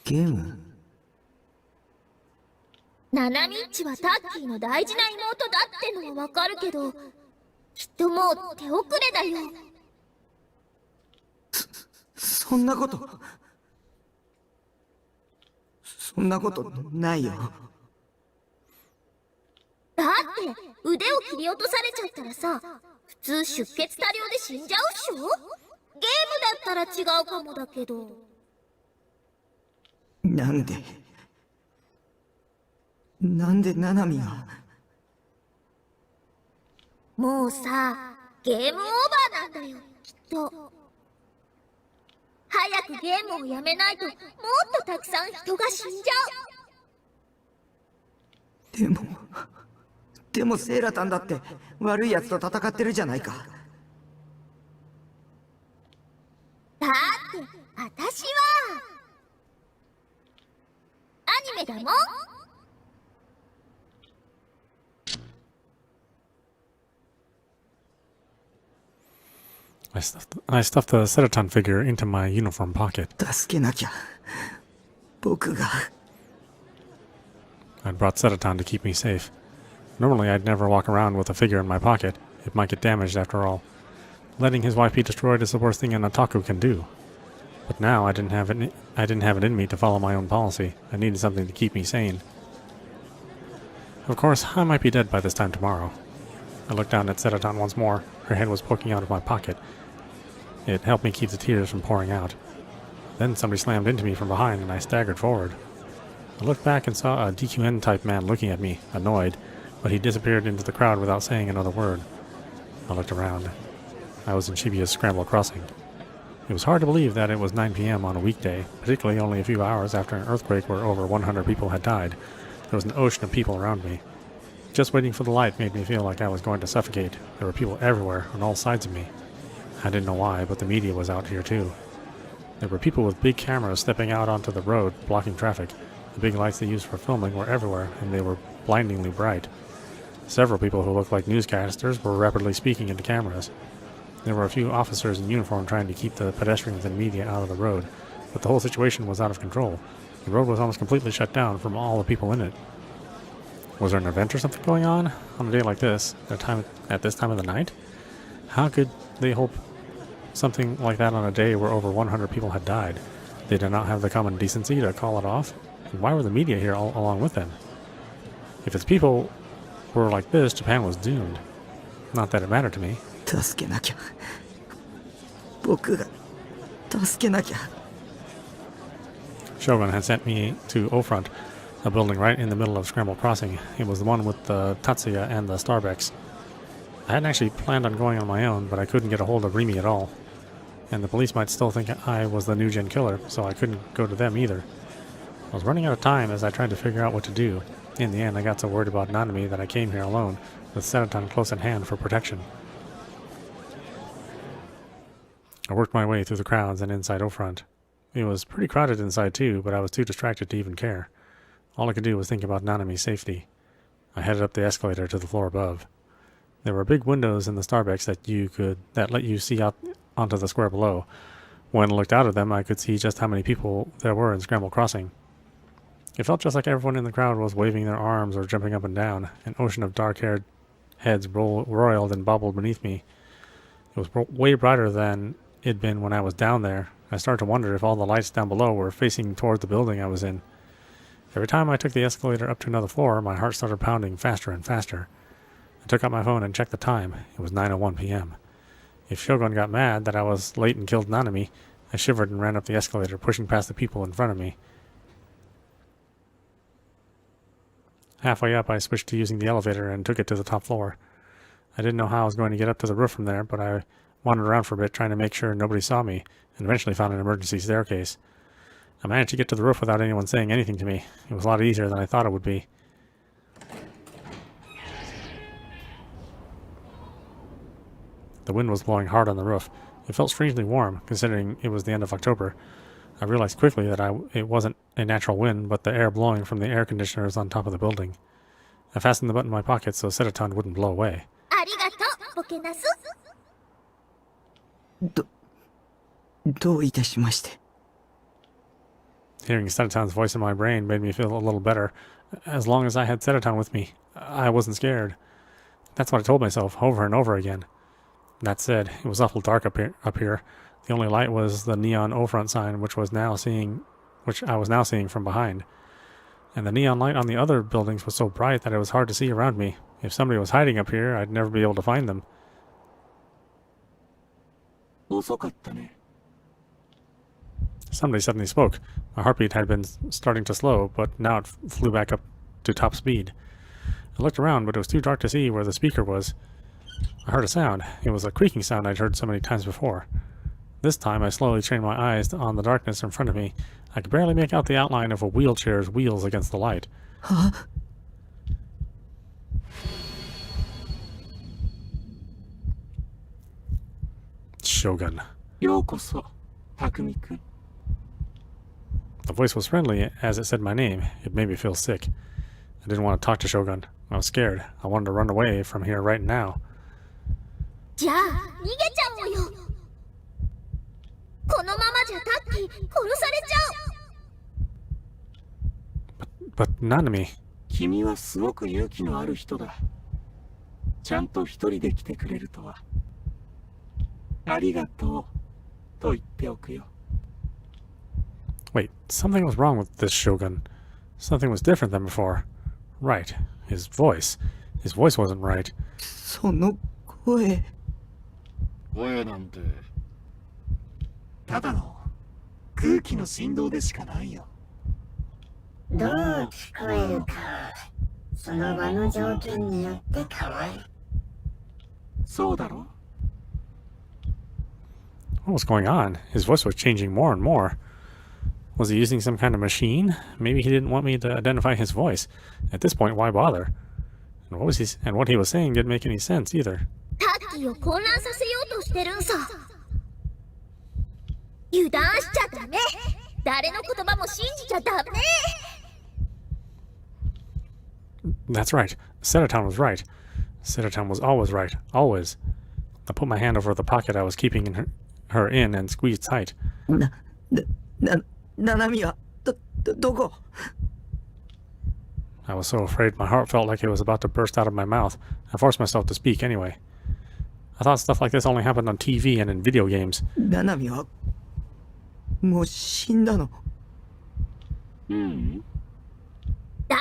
ゲーム？ナナミッチはタッキーの大事な妹だってのはわかるけど、きっともう手遅れだよ。そんなことないよ。だって腕を切り落とされちゃったらさ、普通出血多量で死んじゃうっしょ？ゲームだったら違うかもだけど。なんでナナミが。もうさ、ゲームオーバーなんだよ、きっと。早くゲームをやめないと、もっとたくさん人が死んじゃでもセーラタンだって悪い奴と戦ってるじゃないか。う。だって私はアニメだもん。I stuffed the Sedaton figure into my uniform pocket. 助けなきゃ。僕が。I'd brought Sedaton to keep me safe. Normally, I'd never walk around with a figure in my pocket. It might get damaged after all. Letting his wife be destroyed is the worst thing an otaku can do. But now I didn't have it in me to follow my own policy. I needed something to keep me sane. Of course, I might be dead by this time tomorrow. I looked down at Sedaton once more. Her head was poking out of my pocket. It helped me keep the tears from pouring out. Then somebody slammed into me from behind and I staggered forward. I looked back and saw a DQN-type man looking at me, annoyed, but he disappeared into the crowd without saying another word. I looked around. I was in Shibuya's Scramble Crossing. It was hard to believe that it was 9 p.m. on a weekday, particularly only a few hours after an earthquake where over 100 people had died. There was an ocean of people around me. Just waiting for the light made me feel like I was going to suffocate. There were people everywhere, on all sides of me. I didn't know why, but the media was out here too. There were people with big cameras stepping out onto the road, blocking traffic. The big lights they used for filming were everywhere, and they were blindingly bright. Several people who looked like newscasters were rapidly speaking into cameras. There were a few officers in uniform trying to keep the pedestrians and media out of the road, but the whole situation was out of control. The road was almost completely shut down from all the people in it. Was there an event or something going on a day like this, at this time of the night? How could they hope something like that on a day where over 100 people had died? They did not have the common decency to call it off? And why were the media here along with them? If its people were like this, Japan was doomed. Not that it mattered to me. 助けなきゃ。僕が助けなきゃ。 Shogun had sent me to Ofront, a building right in the middle of Scramble Crossing. It was the one with the Tatsuya and the Starbucks. I hadn't actually planned on going on my own, but I couldn't get a hold of Rimi at all. And the police might still think I was the NewGen killer, so I couldn't go to them either. I was running out of time as I tried to figure out what to do. In the end, I got so worried about Nanami that I came here alone, with Sedaton close at hand for protection. I worked my way through the crowds and inside Ofront. It was pretty crowded inside too, but I was too distracted to even care. All I could do was think about Nanami's safety. I headed up the escalator to the floor above. There were big windows in the Starbucks that let you see out onto the square below. When I looked out of them, I could see just how many people there were in Scramble Crossing. It felt just like everyone in the crowd was waving their arms or jumping up and down. An ocean of dark-haired heads roiled and bobbled beneath me. It was way brighter than it'd been when I was down there. I started to wonder if all the lights down below were facing toward the building I was in. Every time I took the escalator up to another floor, my heart started pounding faster and faster. I took out my phone and checked the time. It was 9:01 p.m. If Shogun got mad that I was late and killed Nanami, I shivered and ran up the escalator, pushing past the people in front of me. Halfway up, I switched to using the elevator and took it to the top floor. I didn't know how I was going to get up to the roof from there, but I wandered around for a bit, trying to make sure nobody saw me, and eventually found an emergency staircase. I managed to get to the roof without anyone saying anything to me. It was a lot easier than I thought it would be. The wind was blowing hard on the roof. It felt strangely warm, considering it was the end of October. I realized quickly that it wasn't a natural wind, but the air blowing from the air conditioners on top of the building. I fastened the button in my pocket so Sedaton wouldn't blow away. ありがとう、ボケナス。どういたしまして。 Hearing Sedaton's voice in my brain made me feel a little better. As long as I had Sedaton with me, I wasn't scared. That's what I told myself over and over again. That said, it was awful dark up here. The only light was the neon Ofront sign, which I was now seeing from behind. And the neon light on the other buildings was so bright that it was hard to see around me. If somebody was hiding up here, I'd never be able to find them. 遅かったね。 Somebody suddenly spoke. My heartbeat had been starting to slow, but now it flew back up to top speed. I looked around, but it was too dark to see where the speaker was. I heard a sound. It was a creaking sound I'd heard so many times before. This time, I slowly trained my eyes on the darkness in front of me. I could barely make out the outline of a wheelchair's wheels against the light. Huh? Shogun. ようこそ、匠君。 The voice was friendly as it said my name. It made me feel sick. I didn't want to talk to Shogun. I was scared. I wanted to run away from here right now. じゃあ、逃げちゃおうよ。このままじゃタッキー、殺されちゃう。But Nanami. 君はすごく勇気のある人だ。ちゃんと一人で来てくれるとは。ありがとう、と言っておくよ。 Wait, something was wrong with this Shogun. Something was different than before. Right. His voice. His voice wasn't right. その声。声なんてただの空気の振動でしかないよ。どう聞こえるか、その場の条件によって変わる。そうだろ？ What was going on? His voice was changing more and more. Was he using some kind of machine? Maybe he didn't want me to identify his voice. At this point, why bother? And what he was saying didn't make any sense either. タッキーを混乱させようとしてるんさ。油断しちゃダメ。誰の言葉も信じちゃダメ。That's right. Setatown was right. Setatown was always right. Always. I put my hand over the pocket I was keeping her in and squeezed tight. ナナミはどこ？ I was so afraid my heart felt like it was about to burst out of my mouth. I forced myself to speak anyway. I thought stuff like this only happened on TV and in video games. ナナミはもう死んだの？ダウト。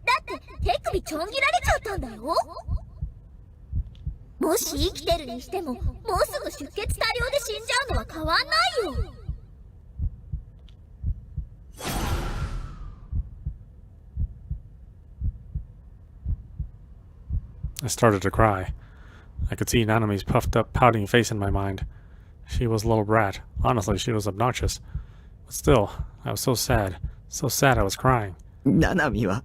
だって手首ちょん切られちゃったんだよ。もし生きてるにしても、もうすぐ出血多量で死んじゃうのは変わんないよ。I started to cry. I could see Nanami's puffed up, pouting face in my mind. She was a little brat. Honestly, she was obnoxious. But still, I was so sad. So sad I was crying. ナナミは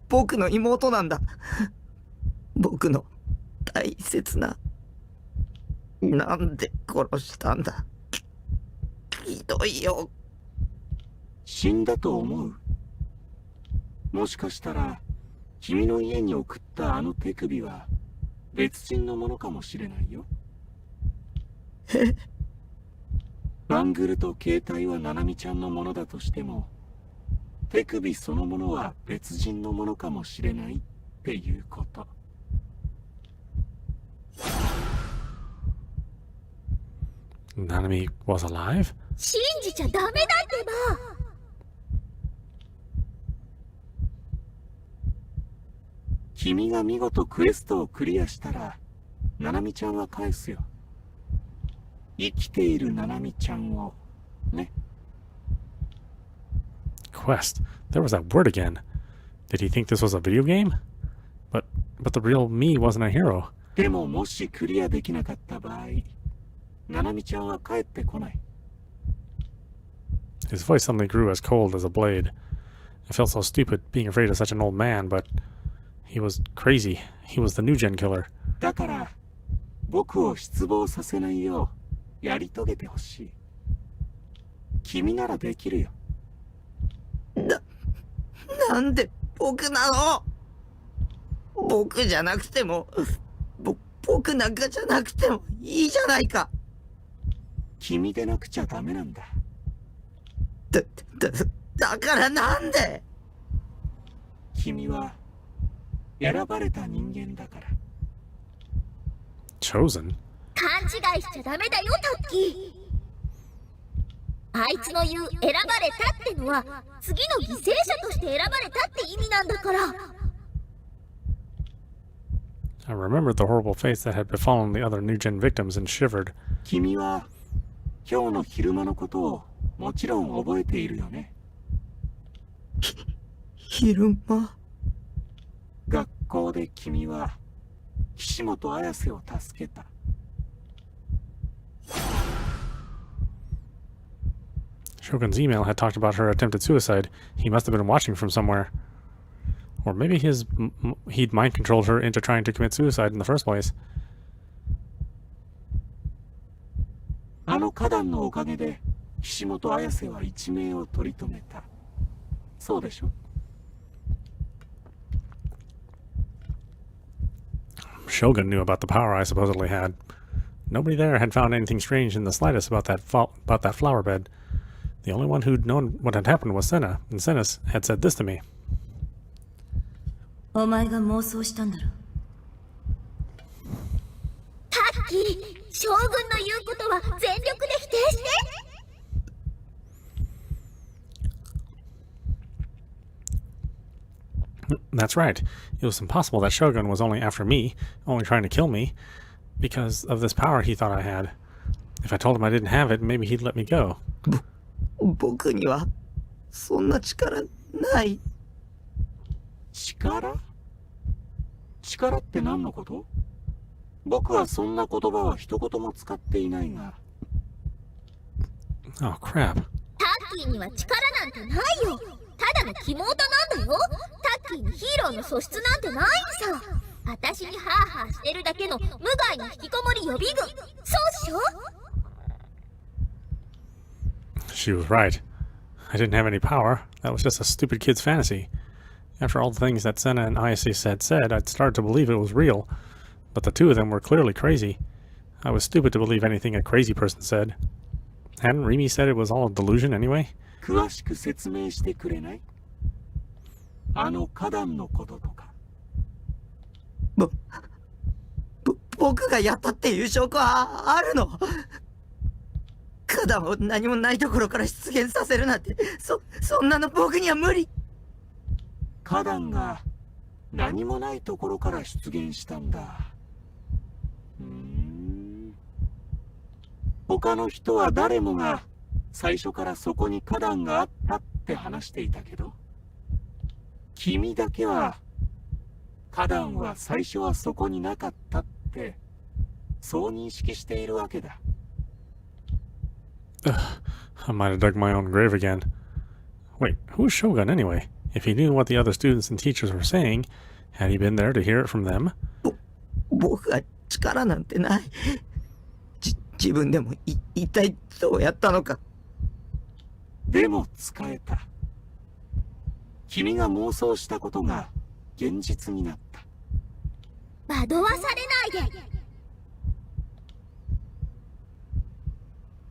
僕の妹なんだ。僕の大切な。なんで殺したんだ。ひどいよ。死んだと思う。もしかしたら君の家に送ったあの手首は別人のものかもしれないよ。バングルと携帯はナナミちゃんのものだとしても、手首そのものは別人のものかもしれないっていうこと。Nanami was alive? 信じちゃダメだってば。君が見事クエストをクリアしたら、ナナミちゃんは返すよ。生きているナナミちゃんを、ね。Quest. There was that word again. Did he think this was a video game? But the real me wasn't a hero. でももしクリアできなかった場合、ナナミちゃんは帰ってこない。His voice suddenly grew as cold as a blade. I felt so stupid being afraid of such an old man, but he was crazy. He was the NewGen killer. だから、僕を失望させないようやり遂げてほしい。君ならできるよ。なんで僕なの？僕じゃなくても、僕なんかじゃなくてもいいじゃないか。君でなくちゃダメなんだ。だからなんで？君は選ばれた人間だから。Chosen? 勘違いしちゃダメだよ、タッキー。あいつの言う選ばれたってのは、次の犠牲者として選ばれたって意味なんだから。I remembered the horrible fates that had befallen the other NewGen victims and shivered. 君は今日の昼間のことをもちろん覚えているよね。昼間？学校で君は岸本綾瀬を助けた。Shogun's email had talked about her attempted suicide. He must have been watching from somewhere. Or maybe he'd mind-controlled her into trying to commit suicide in the first place. あの花壇のおかげで岸本綾瀬は一命を取り留めた。そうでしょ？ Shogun knew about the power I supposedly had. Nobody there had found anything strange in the slightest about that flower bed. The only one who'd known what had happened was Senna, and Senna had said this to me. お前が妄想したんだろ。タッキー、将軍の言うことは全力で否定して。That's right. It was impossible that Shogun was only after me, only trying to kill me, because of this power he thought I had. If I told him I didn't have it, maybe he'd let me go. 僕にはそんな力ない。力？力って何のこと？僕はそんな言葉は一言も使っていないが。Oh, crap. タッキーには力なんてないよ。ただの肝オタなんだよ。タッキーにヒーローの素質なんてないのさ。私にハーハーしてるだけの無害な引きこもり予備軍。そうっしょ？ She was right. I didn't have any power. That was just a stupid kid's fantasy. After all the things that Senna and Isis had said, I'd started to believe it was real. But the two of them were clearly crazy. I was stupid to believe anything a crazy person said. Hadn't Rimi said it was all a delusion anyway? 詳しく説明してくれない？あの花壇のこととか。僕がやったっていう証拠はあるの？花壇を何もないところから出現させるなんて、そんなの僕には無理。花壇が何もないところから出現したんだ。他の人は誰もが最初からそこに花壇があったって話していたけど、君だけは花壇は最初はそこになかったってそう認識しているわけだ。I might have dug my own grave again. Wait, who's Shogun anyway? If he knew what the other students and teachers were saying, had he been there to hear it from them? 僕は力なんてない。自分でも一体どうやったのか。でも使えた。君が妄想したことが現実になった。惑わされないで。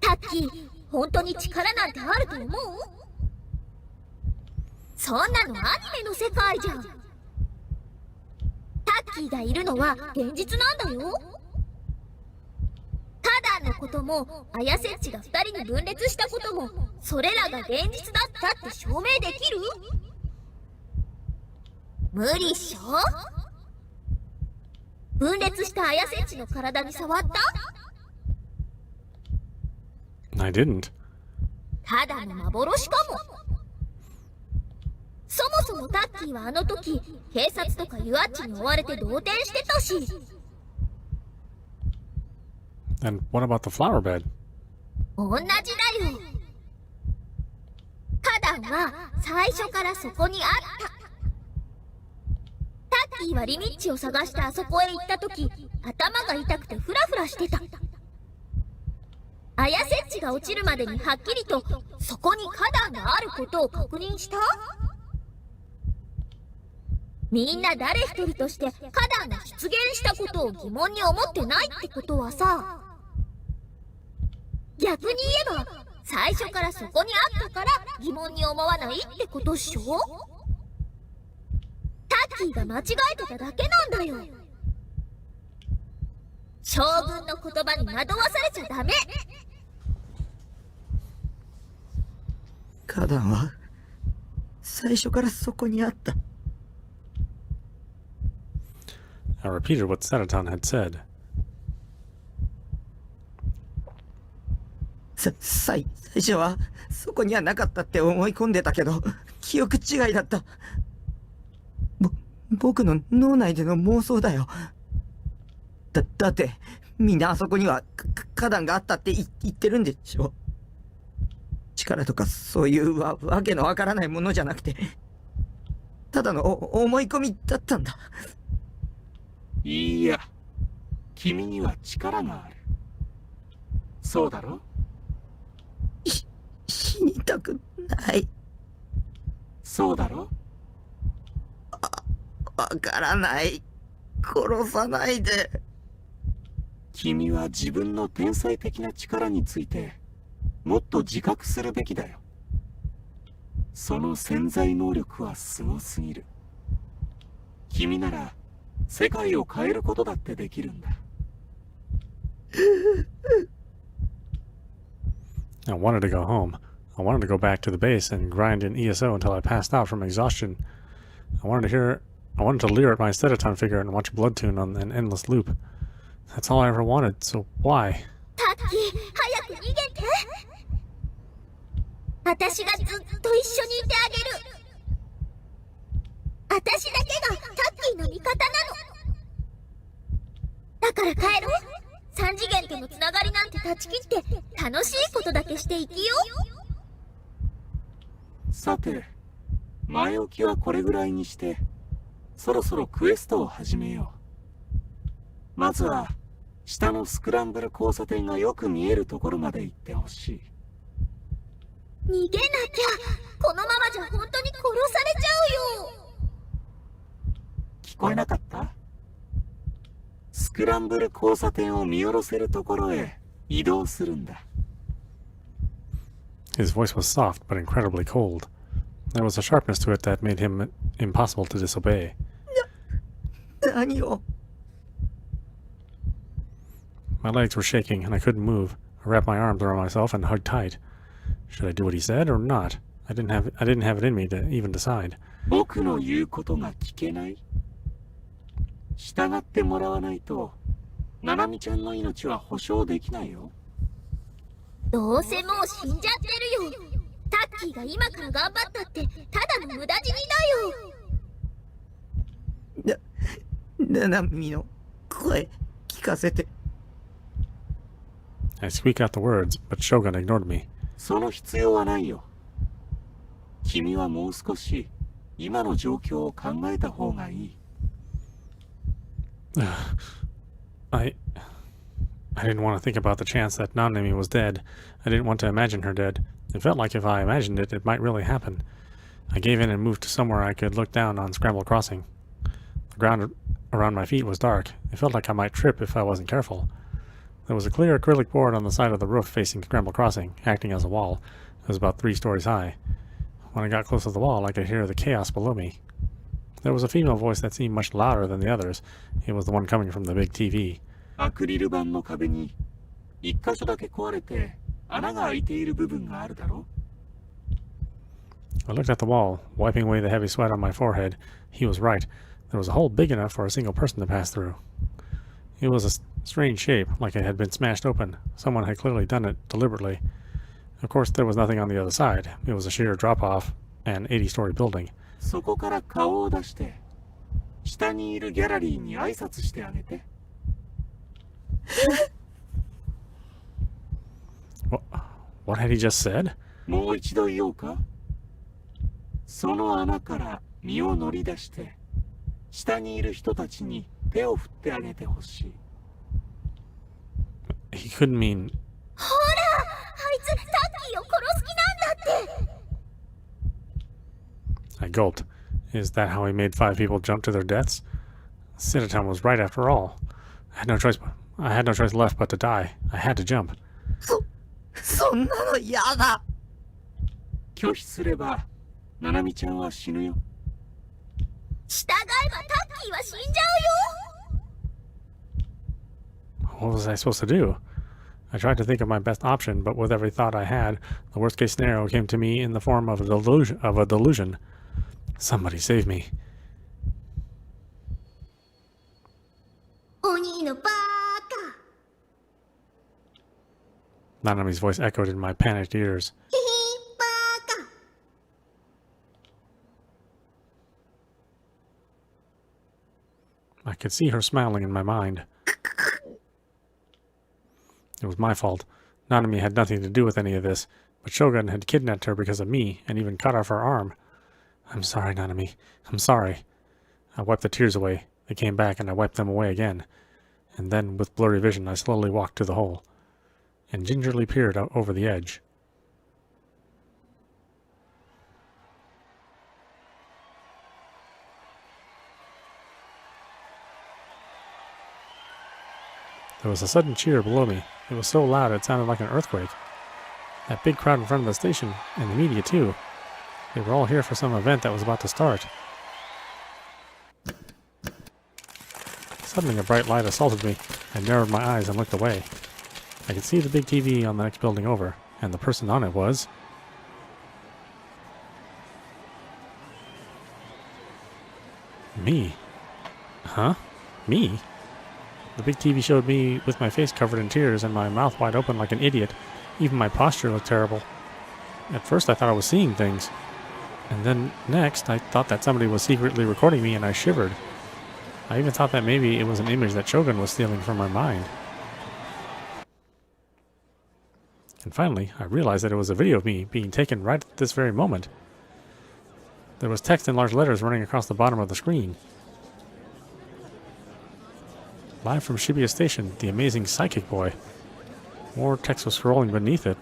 タッキー、本当に力なんてあると思う？そんなのアニメの世界じゃん。タッキーがいるのは現実なんだよ。花壇のこともアヤセッチが2人に分裂したことも、それらが現実だったって証明できる？無理っしょ？分裂したアヤセッチの体に触った？ I didn't. ただの幻かも。そもそもタッキーはあの時警察とかユアッチに追われて動転してたし。 And what about the flower bed? 同じだよ。花壇は最初からそこにあった。タッキーはリミッチを探してあそこへ行った時、頭が痛くてフラフラしてた。アヤセッチが落ちるまでにはっきりとそこに花壇があることを確認した？みんな誰一人として花壇が出現したことを疑問に思ってないってことはさ、逆に言えば最初からそこにあったから疑問に思わないってことっしょ？タッキーが間違えてただけなんだよ。将軍の言葉に惑わされちゃダメ。花壇は最初からそこにあった。I repeated what Senaton had said. 最初はそこにはなかったって思い込んでたけど、記憶違いだった。僕の脳内での妄想だよ。だってみんなあそこには花壇があったって言ってるんでしょ。力とかそういうわけのわからないものじゃなくて、ただの思い込みだったんだ。いや、君には力がある。そうだろ？死にたくない。そうだろ？わからない。殺さないで。君は自分の天才的な力についてもっと自覚するべきだよ。その潜在能力はすごすぎる。君なら世界を変えることだってできるんだ。I wanted to go home. I wanted to go back to the base and grind in ESO until I passed out from exhaustion. I wanted to hear I wanted to leer at my Stedaton figure and watch Bloodtune on an endless loop. That's all I ever wanted, so why? タッキー、早く逃げて。私がずっと一緒にいてあげる。私だけがタッキーの味方なの。だから帰ろう。三次元とのつながりなんて断ち切って楽しいことだけして生きよう。さて、前置きはこれぐらいにして、そろそろクエストを始めよう。まずは、下のスクランブル交差点がよく見えるところまで行ってほしい。逃げなきゃ。このままじゃ本当に殺されちゃうよ。聞こえなかった？スクランブル交差点を見下ろせるところへ移動するんだ。His voice was soft but incredibly cold. There was a sharpness to it that made him impossible to disobey. 何を？ My legs were shaking and I couldn't move. I wrapped my arms around myself and hugged tight. Should I do what he said or not? I didn't have it in me to even decide. 僕の言うことが聞けない？従ってもらわないと、ナナミちゃんの命は保証できないよ。どうせもう死んじゃってるよ。タッキーが今から頑張ったってただの無駄死にだよ。ナナミの声聞かせて。I squeaked out the words, but Shogun ignored me. その必要はないよ。君はもう少し今の状況を考えた方がいい。I didn't want to think about the chance that Nanami was dead. I didn't want to imagine her dead. It felt like if I imagined it, it might really happen. I gave in and moved to somewhere I could look down on Scramble Crossing. The ground around my feet was dark. It felt like I might trip if I wasn't careful. There was a clear acrylic board on the side of the roof facing Scramble Crossing, acting as a wall. It was about 3 stories high. When I got close to the wall, I could hear the chaos below me. There was a female voice that seemed much louder than the others. It was the one coming from the big TV. アクリル板の壁に一箇所だけ壊れて穴が開いている部分があるだろ。I looked at the wall, wiping away the heavy sweat on my forehead. He was right. There was a hole big enough for a single person to pass through. It was a strange shape, like it had been smashed open. Someone had clearly done it deliberately. Of course, there was nothing on the other side. It was a sheer drop-off, an 80-story building. そこから顔を出して下にいるギャラリーに挨拶してあげて。What had he just said? もう一度言おうか。その穴から身を乗り出して下にいる人たちに手を振ってあげてほしい。He couldn't mean... ほら、あいつタッキーを殺す気なんだって。I gulped. Is that how he made 5 people jump to their deaths? Sitaton was right after all. I had no choice left but to die. I had to jump. そんなの嫌だ。拒否すれば、ナナミちゃんは死ぬよ。従えばタッキーは死んじゃうよ。 What was I supposed to do? I tried to think of my best option, but with every thought I had, the worst-case scenario came to me in the form of a delusion. Somebody save me. 鬼のバーカ。 Nanami's voice echoed in my panicked ears. ヒヒバーカ。 I could see her smiling in my mind. It was my fault. Nanami had nothing to do with any of this, but Shogun had kidnapped her because of me and even cut off her arm. I'm sorry, Nanami. I'm sorry. I wiped the tears away. They came back and I wiped them away again. And then, with blurry vision, I slowly walked to the hole and gingerly peered out over the edge. There was a sudden cheer below me. It was so loud it sounded like an earthquake. That big crowd in front of the station, and the media too. They were all here for some event that was about to start. Suddenly a bright light assaulted me. I narrowed my eyes and looked away. I could see the big TV on the next building over, and the person on it was... Me? Huh? Me? The big TV showed me with my face covered in tears and my mouth wide open like an idiot. Even my posture looked terrible. At first I thought I was seeing things. And then next I thought that somebody was secretly recording me and I shivered. I even thought that maybe it was an image that Shogun was stealing from my mind. And finally, I realized that it was a video of me being taken right at this very moment. There was text in large letters running across the bottom of the screen. Live from Shibuya Station, the amazing psychic boy. More text was scrolling beneath it.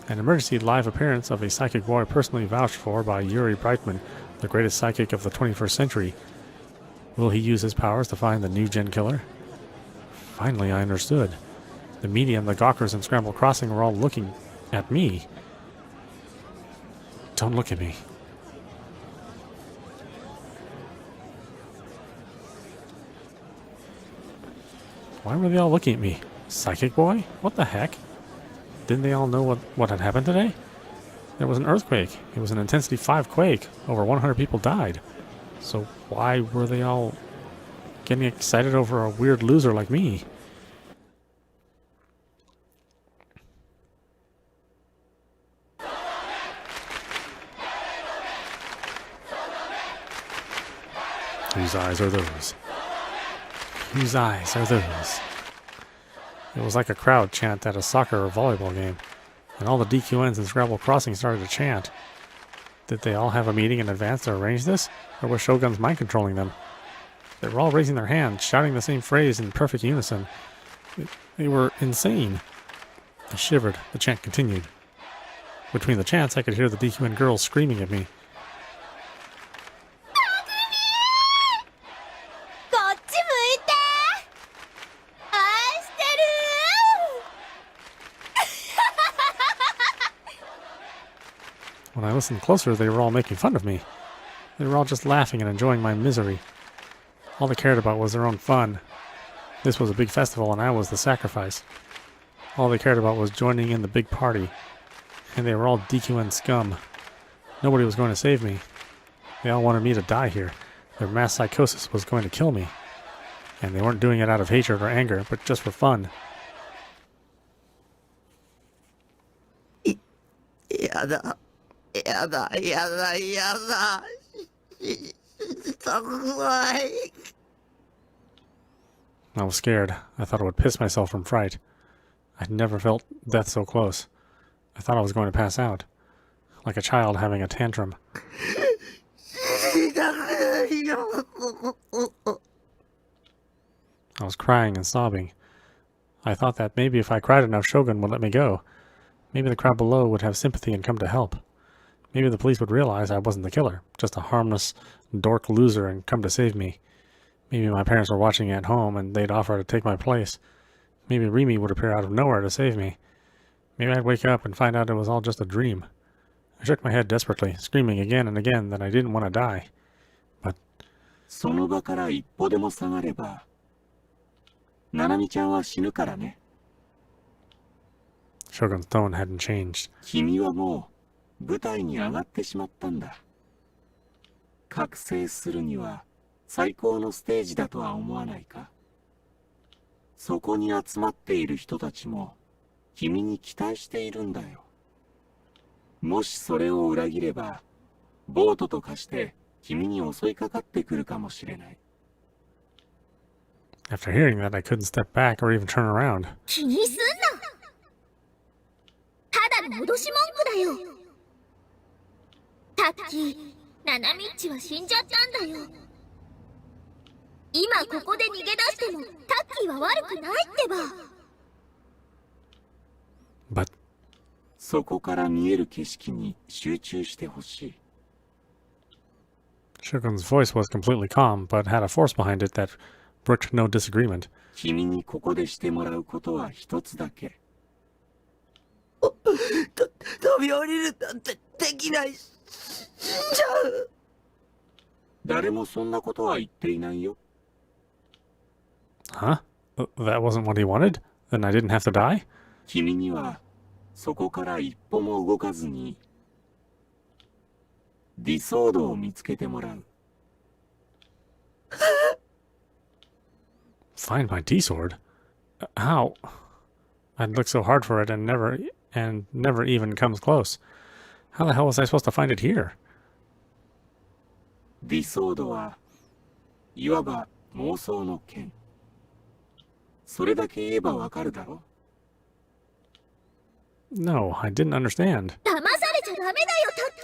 An emergency live appearance of a psychic boy personally vouched for by Yuri Brightman, the greatest psychic of the 21st century. Will he use his powers to find the NewGen killer? Finally, I understood. The medium, the Gawkers, and Scramble Crossing were all looking at me. Don't look at me. Why were they all looking at me? Psychic boy? What the heck? Didn't they all know what had happened today? There was an earthquake. It was an intensity 5 quake. Over 100 people died. So why were they all getting excited over a weird loser like me? Whose eyes are those? Whose eyes are those? It was like a crowd chant at a soccer or volleyball game, and all the DQNs and Scrabble Crossing started to chant. Did they all have a meeting in advance to arrange this, or was Shogun's mind controlling them? They were all raising their hands, shouting the same phrase in perfect unison. They were insane. I shivered. The chant continued. Between the chants, I could hear the DQN girls screaming at me. When I listened closer, they were all making fun of me. They were all just laughing and enjoying my misery. All they cared about was their own fun. This was a big festival and I was the sacrifice. All they cared about was joining in the big party. And they were all DQN scum. Nobody was going to save me. They all wanted me to die here. Their mass psychosis was going to kill me. And they weren't doing it out of hatred or anger, but just for fun. Yada. Yada, yada, yada. I was scared. I thought I would piss myself from fright. I'd never felt death so close. I thought I was going to pass out. Like a child having a tantrum. I was crying and sobbing. I thought that maybe if I cried enough, Shogun would let me go. Maybe the crowd below would have sympathy and come to help. Maybe the police would realize I wasn't the killer, just a harmless dork loser, and come to save me. Maybe my parents were watching at home and they'd offer to take my place. Maybe Rimi would appear out of nowhere to save me. Maybe I'd wake up and find out it was all just a dream. I shook my head desperately, screaming again and again that I didn't want to die. But... その場から一歩でも下がれば、ナナミちゃんは死ぬからね。 Shogun's tone hadn't changed. 君はもう舞台に上がってしまったんだ。覚醒するには最高のステージだとは思わないか。そこに集まっている人たちも君に期待しているんだよ。もしそれを裏切れば、ボートと化して君に襲いかかってくるかもしれない。 After hearing that, I couldn't step back or even turn around. 気にすんな。ただの脅し文句だよ。タッキー、ナナミッチは死んじゃったんだよ。今ここで逃げ出してもタッキーは悪くないってば。But そこから見える景色に集中してほしい。 Shogun's voice was completely calm, but had a force behind it that brooked no disagreement. 君にここでしてもらうことは一つだけ。飛び降りるなんてできない。死んじゃう。誰もそんなことは言っていないよ。 Huh? That wasn't what he wanted? Then I didn't have to die? 君にはそこから一歩も動かずにディソードを見つけてもらう。Find my D-sword? How? I'd look so hard for it and never even comes close. How the hell was I supposed to find it here? 理想度はいわば妄想の剣。それだけ言えばわかるだろ。 No, I didn't understand. 騙されちゃダメだよ、タッ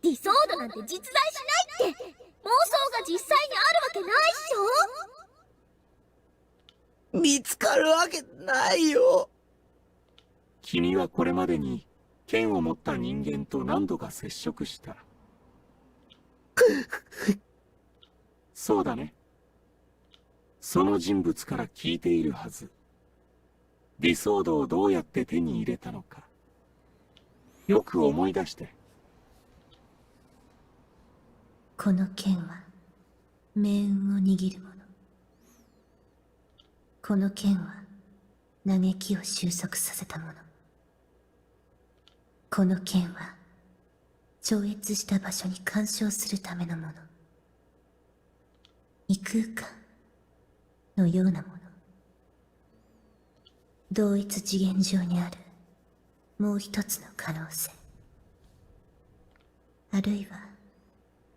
キー。理想度なんて実在しないって。妄想が実際にあるわけないっしょ。見つかるわけないよ。君はこれまでに剣を持った人間と何度か接触した。そうだね。その人物から聞いているはず。理想度をどうやって手に入れたのか。よく思い出して。この剣は命運を握るもの。この剣は嘆きを収束させたもの。この剣は超越した場所に干渉するためのもの。異空間のようなもの。同一次元上にあるもう一つの可能性。あるいは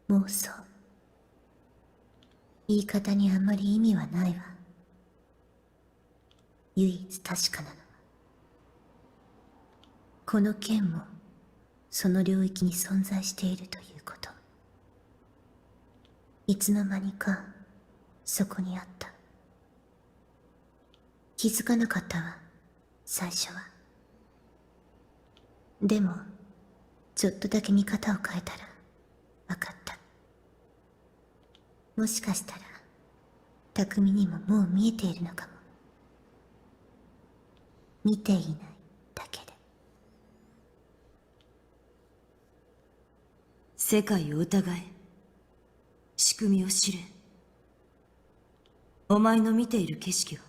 妄想。言い方にあまり意味はないわ。唯一確かなのは、この剣もその領域に存在しているということ。いつの間にかそこにあった。気づかなかったわ、最初は。でもちょっとだけ見方を変えたら分かった。もしかしたら匠にももう見えているのかも。見ていないだけで。世界を疑え。仕組みを知れ。お前の見ている景色は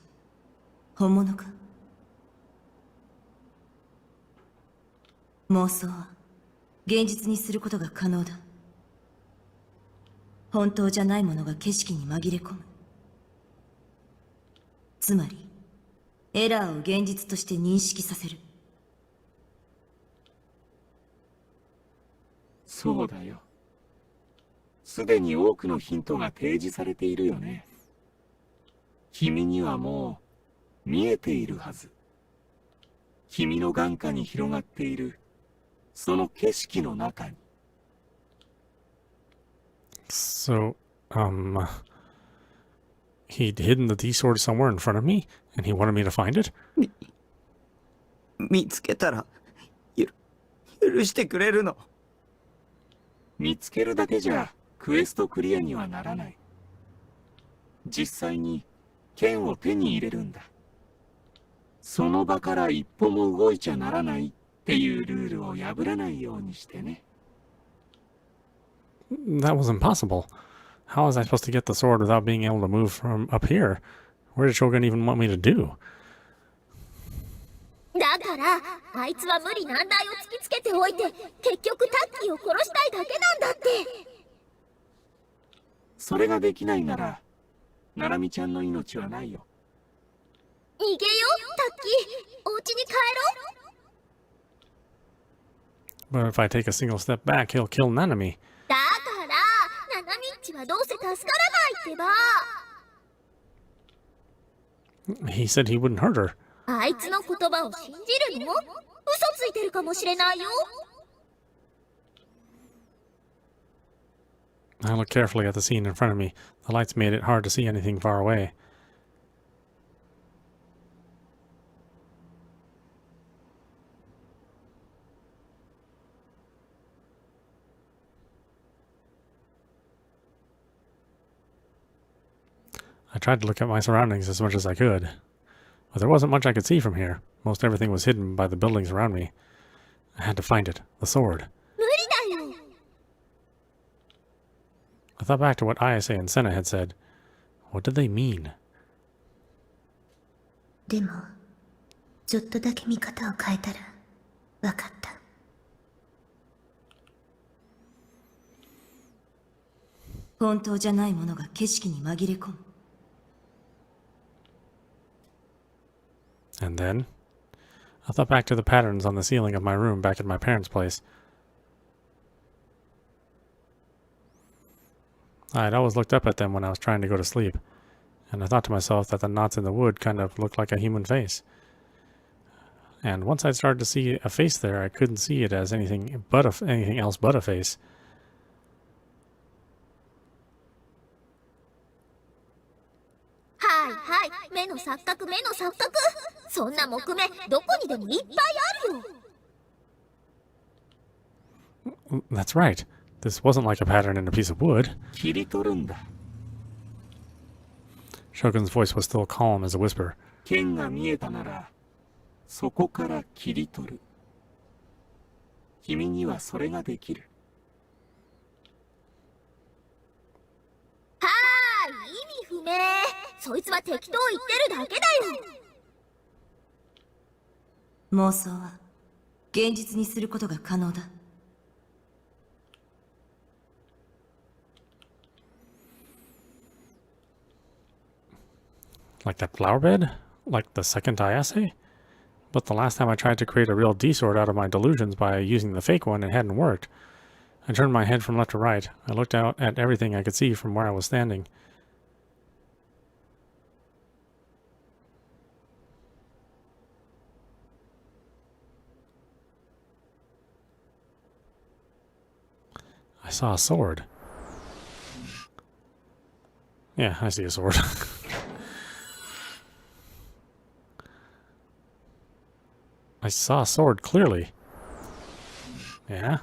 本物か？妄想は現実にすることが可能だ。本当じゃないものが景色に紛れ込む。つまりエラーを現実として認識させる。そうだよ。すでに多くのヒントが提示されているよね。君にはもう見えているはず。君の眼下に広がっているその景色の中に。So, he'd hidden the D-sword somewhere in front of me, and he wanted me to find it? 見つけたら許してくれるの？見つけるだけじゃクエストクリアにはならない。実際に剣を手に入れるんだ。その場から一歩も動いちゃならないっていうルールを破らないようにしてね。That was impossible. How was I supposed to get the sword without being able to move from up here? What did Shogun even want me to do? だからあいつは無理難題を突きつけておいて、結局タッキーを殺したいだけなんだって。それができないならナナミちゃんの命はないよ。逃げよ、タッキー。お家に帰ろう。 But if I take a single step back, he'll kill Nanami. だからナナミッチはどうせ助からないってば。 He said he wouldn't hurt her. あいつの言葉を信じるの？嘘ついてるかもしれないよ。 I looked carefully at the scene in front of me. The lights made it hard to see anything far away. I tried to look at my surroundings as much as I could, but there wasn't much I could see from here. Most everything was hidden by the buildings around me. I had to find it, the sword. 無理だよ。 I thought back to what Ayase and Senna had said. What did they mean? でもちょっとだけ見方を変えたら分かった。本当じゃないものが景色に紛れ込む。And then I thought back to the patterns on the ceiling of my room back at my parents' place. I had always looked up at them when I was trying to go to sleep, and I thought to myself that the knots in the wood kind of looked like a human face. And once I started to see a face there, I couldn't see it as anything else but a face.はいはい、目の錯覚、目の錯覚。そんな木目、どこにでもいっぱいあるよ。That's right. This wasn't like a pattern in a piece of wood. 切り取るんだ。Shogun's voice was still calm as a whisper. 剣が見えたなら、そこから切り取る。君にはそれができる。はーい、意味不明。そいつは適当言ってるだけだよ。妄想は現実にすることが可能だ。Like that flower bed? Like the second Ayase? But the last time I tried to create a real D-sword out of my delusions by using the fake one, it hadn't worked. I turned my head from left to right. I looked out at everything I could see from where I was standing. I saw a sword. Yeah, I see a sword. I saw a sword clearly. Yeah?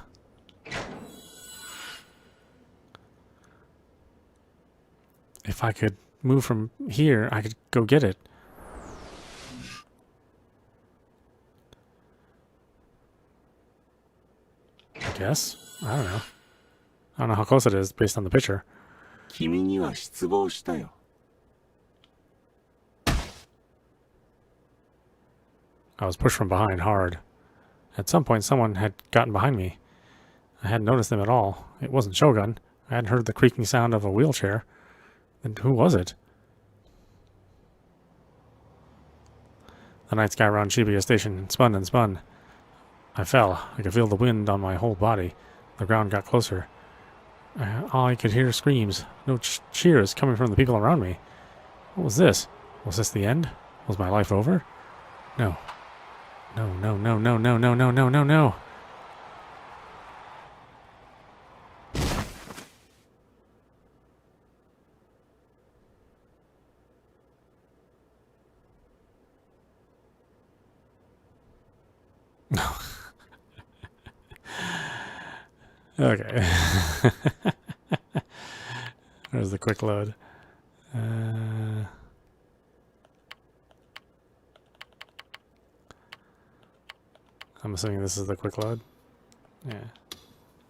If I could move from here, I could go get it. I guess. I don't know. I don't know how close it is based on the picture. 君には失望したよ。I was pushed from behind hard. At some point, someone had gotten behind me. I hadn't noticed them at all. It wasn't Shogun. I hadn't heard the creaking sound of a wheelchair. Then who was it? The night sky around Shibuya station spun and spun. I fell. I could feel the wind on my whole body. The ground got closer. All I could hear screams. No cheers coming from the people around me. What was this? Was this the end? Was my life over? No. No, no, no, no, no, no, no, no, no, no. Okay. There's the quick load. I'm assuming this is the quick load. Yeah.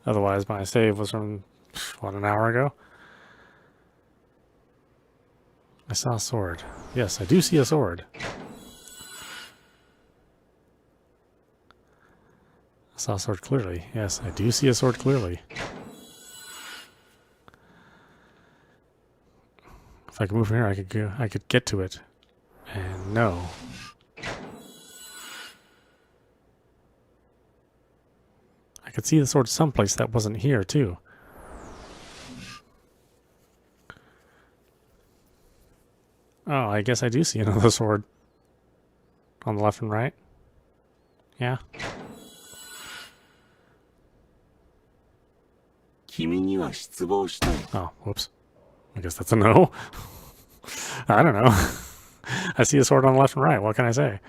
Otherwise, my save was from, what, an hour ago? I saw a sword. Yes, I do see a sword. I saw a sword clearly. Yes, I do see a sword clearly. If I could move from here, I could get to it. And no. I could see the sword someplace that wasn't here, too. Oh, I guess I do see another sword. On the left and right. Yeah. Oh, whoops. I guess that's a no. I don't know. I see a sword on the left and right. What can I say?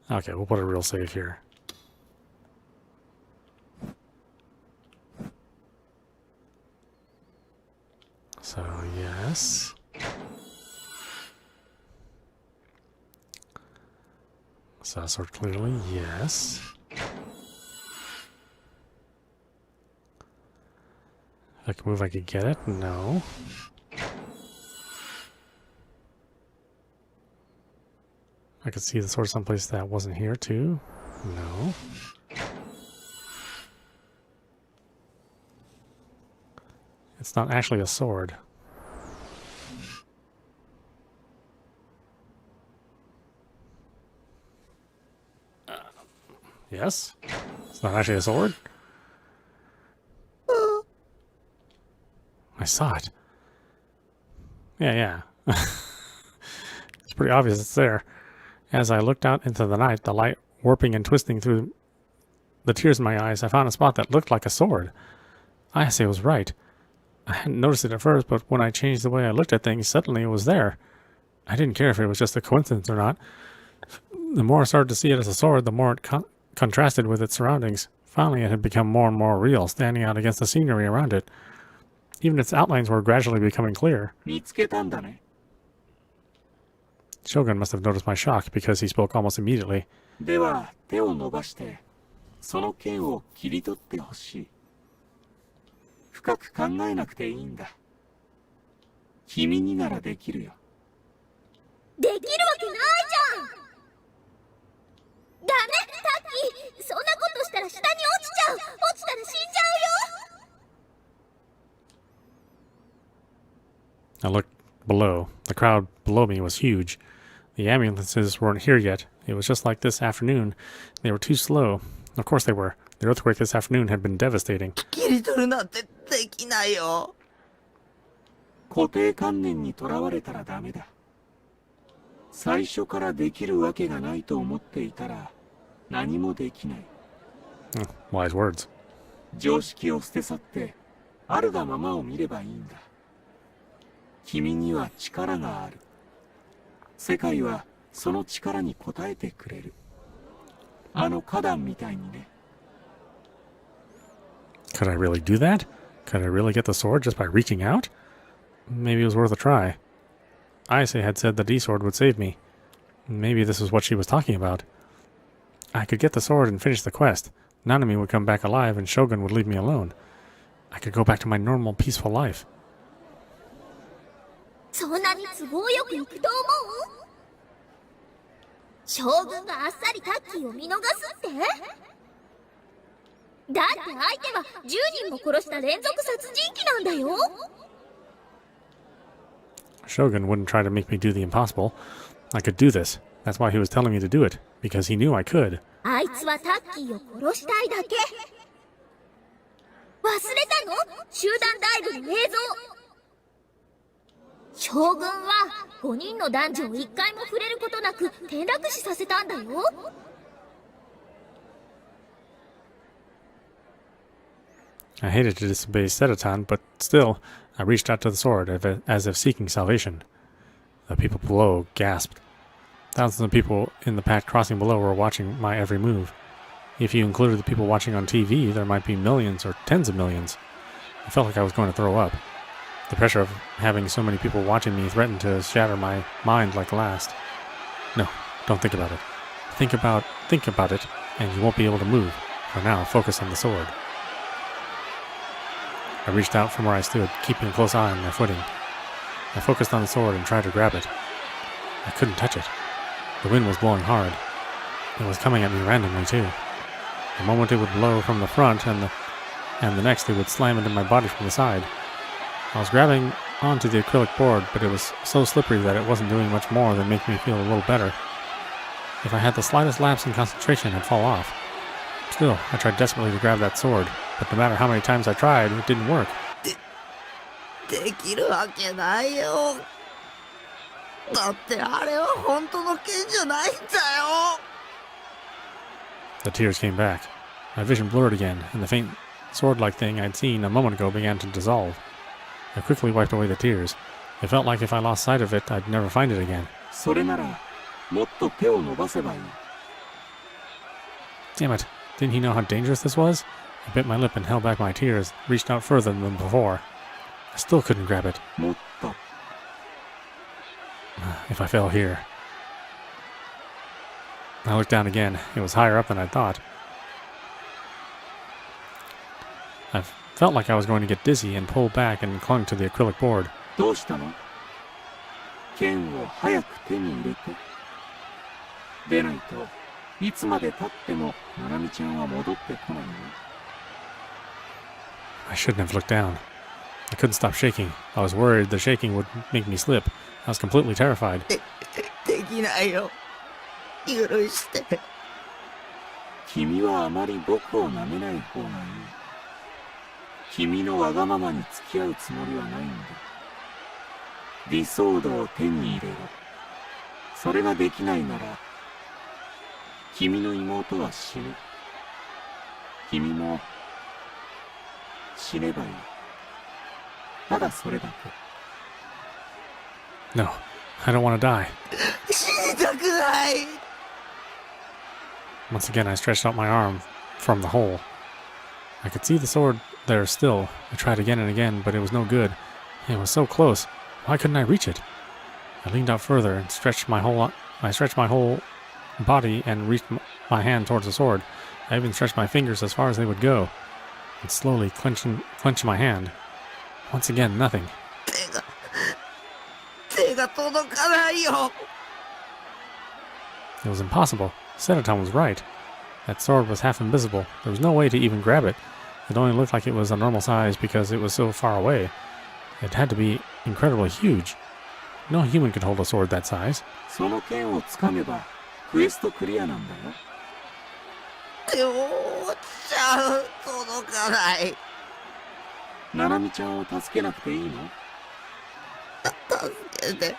Okay, we'll put a real save here. So, yes. Saw a sword clearly, yes. If I could move, I could get it? No. I could see the sword someplace that wasn't here, too? No. It's not actually a sword. Yes? It's not actually a sword? I saw it. Yeah. It's pretty obvious it's there. As I looked out into the night, the light warping and twisting through the tears in my eyes, I found a spot that looked like a sword. Ayase was right. I hadn't noticed it at first, but when I changed the way I looked at things, suddenly it was there. I didn't care if it was just a coincidence or not. The more I started to see it as a sword, the more it contrasted with its surroundings. Finally, it had become more and more real, standing out against the scenery around it. Even its outlines were gradually becoming clear. Shogun must have noticed my shock because he spoke almost immediately. では手を伸ばしてその剣を切り取ってほしい。深く考えなくていいんだ。君にならできるよ。できるわけないじゃん。ダメ、タッキー、そんなことしたら下に落ちちゃう。落ちたら死んじゃうよ。I looked below. The crowd below me was huge. The ambulances weren't here yet. It was just like this afternoon. They were too slow. Of course they were. The earthquake this afternoon had been devastating. 切り取るなんてできないよ。固定観念にとらわれたらダメだ。最初からできるわけがないと思っていたら何もできない。Wise words. 常識を捨て去ってあるがままを見ればいいんだ。君には力がある。世界はその力に応えてくれる。あの花壇みたいにね。Could I really do that? Could I really get the sword just by reaching out? Maybe it was worth a try. Ayase had said the D-sword would save me. Maybe this is what she was talking about. I could get the sword and finish the quest. Nanami would come back alive and Shogun would leave me alone. I could go back to my normal, peaceful life. そんなに都合よくいくと思う？将軍があっさりタッキーを見逃すって？だって相手は10人も殺した連続殺人鬼なんだよ。Shogun wouldn't try to make me do the impossible. I could do this. That's why he was telling me to do it, because he knew I could. あいつはタッキーを殺したいだけ。忘れたの？集団ダイブの映像。将軍は5人の男女を1回も触れることなく転落死させたんだよ。I hated to disobey Sedaton, but still, I reached out to the sword as if seeking salvation. The people below gasped. Thousands of people in the packed crossing below were watching my every move. If you included the people watching on TV, there might be millions or tens of millions. I felt like I was going to throw up. The pressure of having so many people watching me threatened to shatter my mind like glass. No, don't think about it. Think about it, and you won't be able to move. For now, focus on the sword. I reached out from where I stood, keeping a close eye on my footing. I focused on the sword and tried to grab it. I couldn't touch it. The wind was blowing hard. It was coming at me randomly, too. The moment it would blow from the front, and the next it would slam into my body from the side. I was grabbing onto the acrylic board, but it was so slippery that it wasn't doing much more than make me feel a little better. If I had the slightest lapse in concentration, I'd fall off. Still, I tried desperately to grab that sword, but no matter how many times I tried, it didn't work. できるわけないよ。だってあれは本当の剣じゃないんだよ。The tears came back. My vision blurred again, and the faint sword-like thing I'd seen a moment ago began to dissolve. I quickly wiped away the tears. It felt like if I lost sight of it, I'd never find it again. それならもっと手を伸ばせばいい。Damn it. Didn't he know how dangerous this was? I bit my lip and held back my tears, reached out further than before. I still couldn't grab it. もっと。If I fell here. I looked down again. It was higher up than I thought. I felt like I was going to get dizzy and pulled back and clung to the acrylic board. どうしたの？剣を早く手に入れて。でないといつまで経ってもナナミちゃんは戻ってこないよ。I shouldn't have looked down. I couldn't stop shaking. I was worried the shaking would make me slip. I was completely terrified. できないよ。許して。君はあまり僕を舐めない方がいい。君のわがままに付き合うつもりはないんだ。理想度を手に入れろ。それができないなら、君の妹は死ぬ。君も死ねばいい。ただそれだけ。 No, I don't want to die. 死にたくない。 Once again, I stretched out my arm from the hole. I could see the sword there still. I tried again and again, but it was no good. It was so close. Why couldn't I reach it? I leaned out further and stretched my whole body and reached my hand towards the sword. I even stretched my fingers as far as they would go, and slowly clenched my hand. Once again, nothing. 手が届かないよ。 It was impossible. Sedaton was right. That sword was half invisible. There was no way to even grab it. It only looked like it was a normal size because it was so far away. It had to be incredibly huge. No human could hold a sword that size. その剣をつかめばクエストクリアなんだよ。でも、ちゃん届かない。ナナミちゃんを助けなくていいの？助けて。も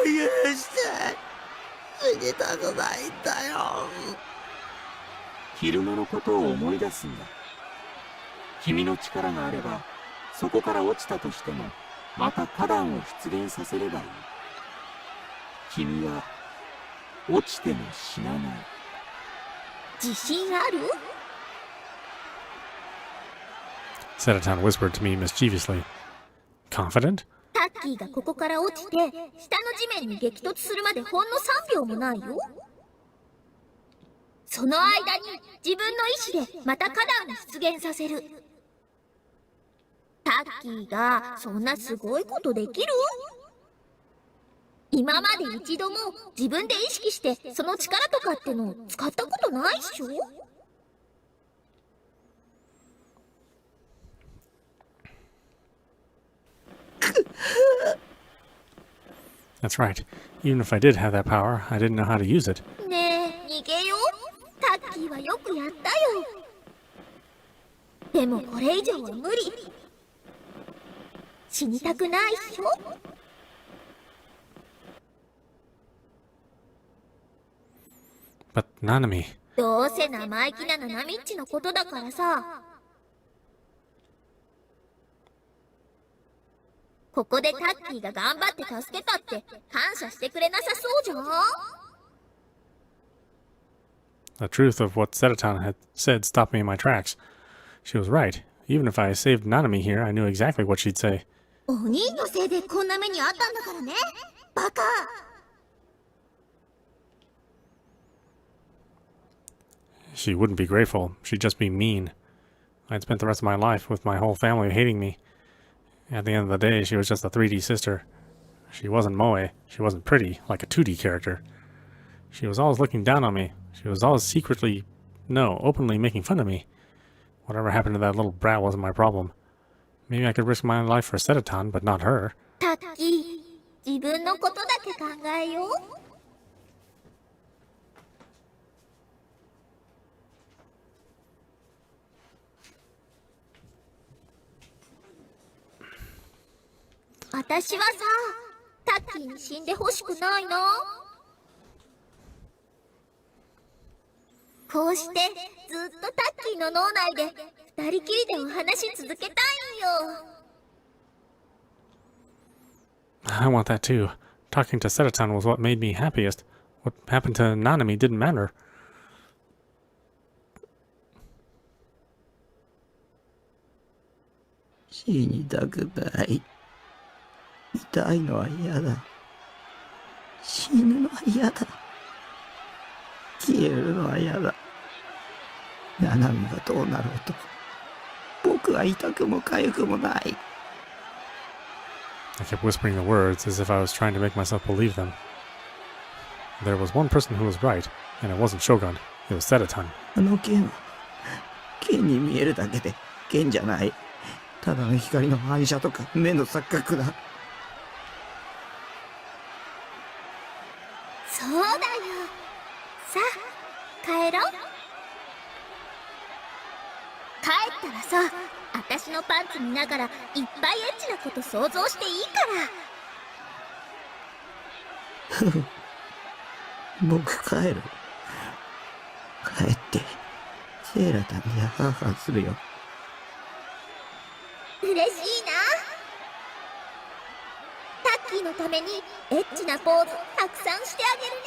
う許して。死にたくないんだよ。昼間のことを思い出すんだ。君の力があれば、そこから落ちたとしても、また花壇を出現させればいい。君は、落ちても死なない。自信ある？ Sedaton whispered to me mischievously. Confident? タッキーがここから落ちて、下の地面に激突するまでほんの3秒もないよ。その間に自分の意志でまた花壇を出現させる。タッキーがそんなすごいことできる？今まで一度も自分で意識してその力とかってのを使ったことないっしょ？ That's right. Even if I did have that power, I didn't know how to use it. ねえ、逃げよう。タッキーはよくやったよ。でもこれ以上は無理。死にたくないっしょ？ But Nanami... どうせ生意気なナナミッチのことだからさ。ここでタッキーが頑張って助けたって感謝してくれなさそうじゃん。 The truth of what Sedaton had said stopped me in my tracks. She was right. Even if I saved Nanami here, I knew exactly what she'd say. お兄のせいでこんな目にあったんだからね。バカ。 She wouldn't be grateful. She'd just be mean. I'd spent the rest of my life with my whole family hating me. At the end of the day, she was just a 3D sister. She wasn't moe. She wasn't pretty, like a 2D character. She was always looking down on me. She was always openly making fun of me. Whatever happened to that little brat wasn't my problem. Maybe I could risk my life for Sedaton, but not her. タッキー、自分のことだけ考えよう。 私はさ、タッキーに死んでほしくないな。こうしてずっとタッキーの脳内で二人きりでお話し続けたいんよ。 I want that too. Talking to Sedaton was what made me happiest. What happened to Nanami didn't matter. 死にたくない。痛いのは嫌だ。死ぬのは嫌だ。消えるのは嫌だ。ナナミがどうなろうと、僕は痛くも痒くもない。 I kept whispering the words as if I was trying to make myself believe them. There was one person who was right, and it wasn't Shogun. It was Sedaton. あの剣は、剣に見えるだけで剣じゃない。ただの光の反射とか目の錯覚だ。そうだよ。さあ、帰ろう。帰ったらさ、私のパンツ見ながらいっぱいエッチなこと想像していいから。僕帰る。帰ってセーラタンにハーハーするよ。嬉しいな。タッキーのためにエッチなポーズたくさんしてあげるね。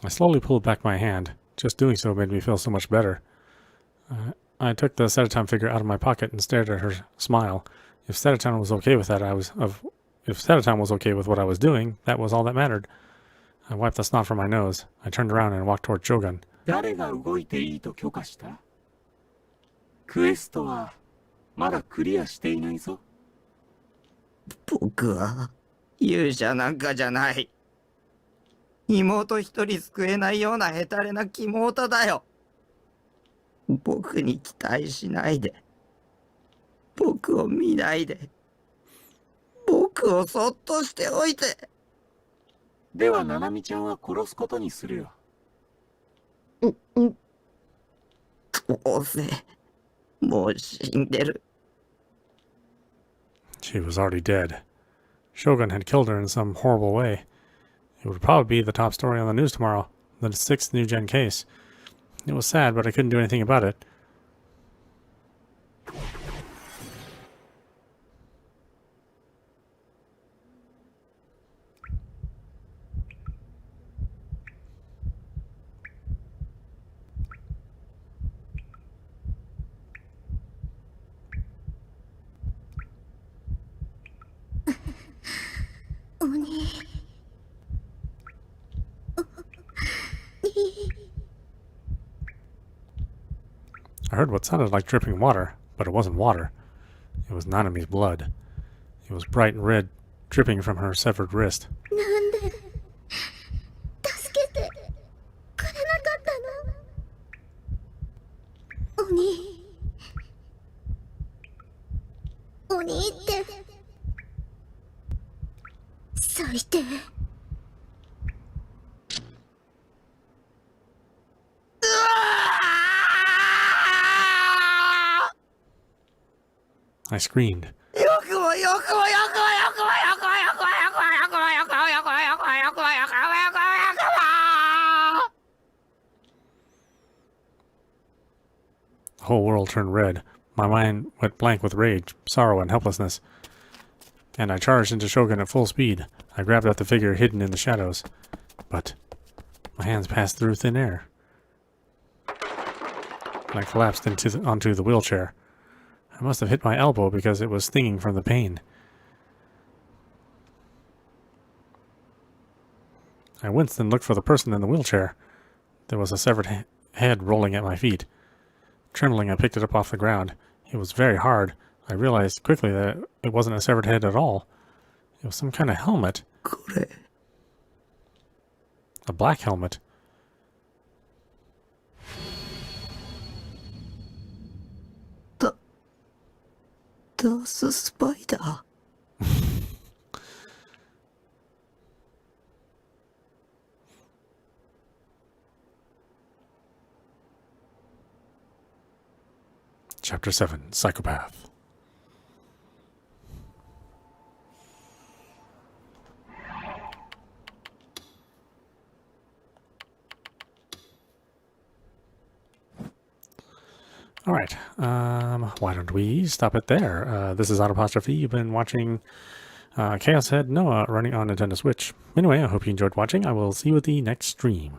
I slowly pulled back my hand. Just doing so made me feel so much better. I took the Sedaton figure out of my pocket and stared at her smile. If Sedaton was okay with that, if Sedaton was okay with what I was doing, that was all that mattered. I wiped the snot from my nose. I turned around and walked toward Shogun. 誰が動いていいと許可した？クエストはまだクリアしていないぞ。僕は勇者なんかじゃない。妹一人救えないようなヘタレな妹だよ。僕に期待しないで。僕を見ないで。僕をそっとしておいて。ではナナミちゃんは殺すことにするよ。どうせもう死んでる。She was already dead. Shogun had killed her in some horrible way. It would probably be the top story on the news tomorrow, the 6th NewGen case. It was sad, but I couldn't do anything about it. I heard what sounded like dripping water, but it wasn't water. It was Nanami's blood. It was bright red, dripping from her severed wrist. なんで助けてくれなかったの？鬼って最低。I screamed. The whole world turned red. My mind went blank with rage, sorrow, and helplessness. And I charged into Shogun at full speed. I grabbed at the figure hidden in the shadows. But my hands passed through thin air. And I collapsed onto the wheelchair. I must have hit my elbow because it was stinging from the pain. I winced and looked for the person in the wheelchair. There was a severed head rolling at my feet. Trembling, I picked it up off the ground. It was very hard. I realized quickly that it wasn't a severed head at all. It was some kind of helmet. A black helmet. Das Spider. Chapter 7, Psychopath. All right, why don't we stop it there? This is Autopostrophe. You've been watching Chaos Head Noah running on Nintendo Switch. Anyway, I hope you enjoyed watching. I will see you at the next stream.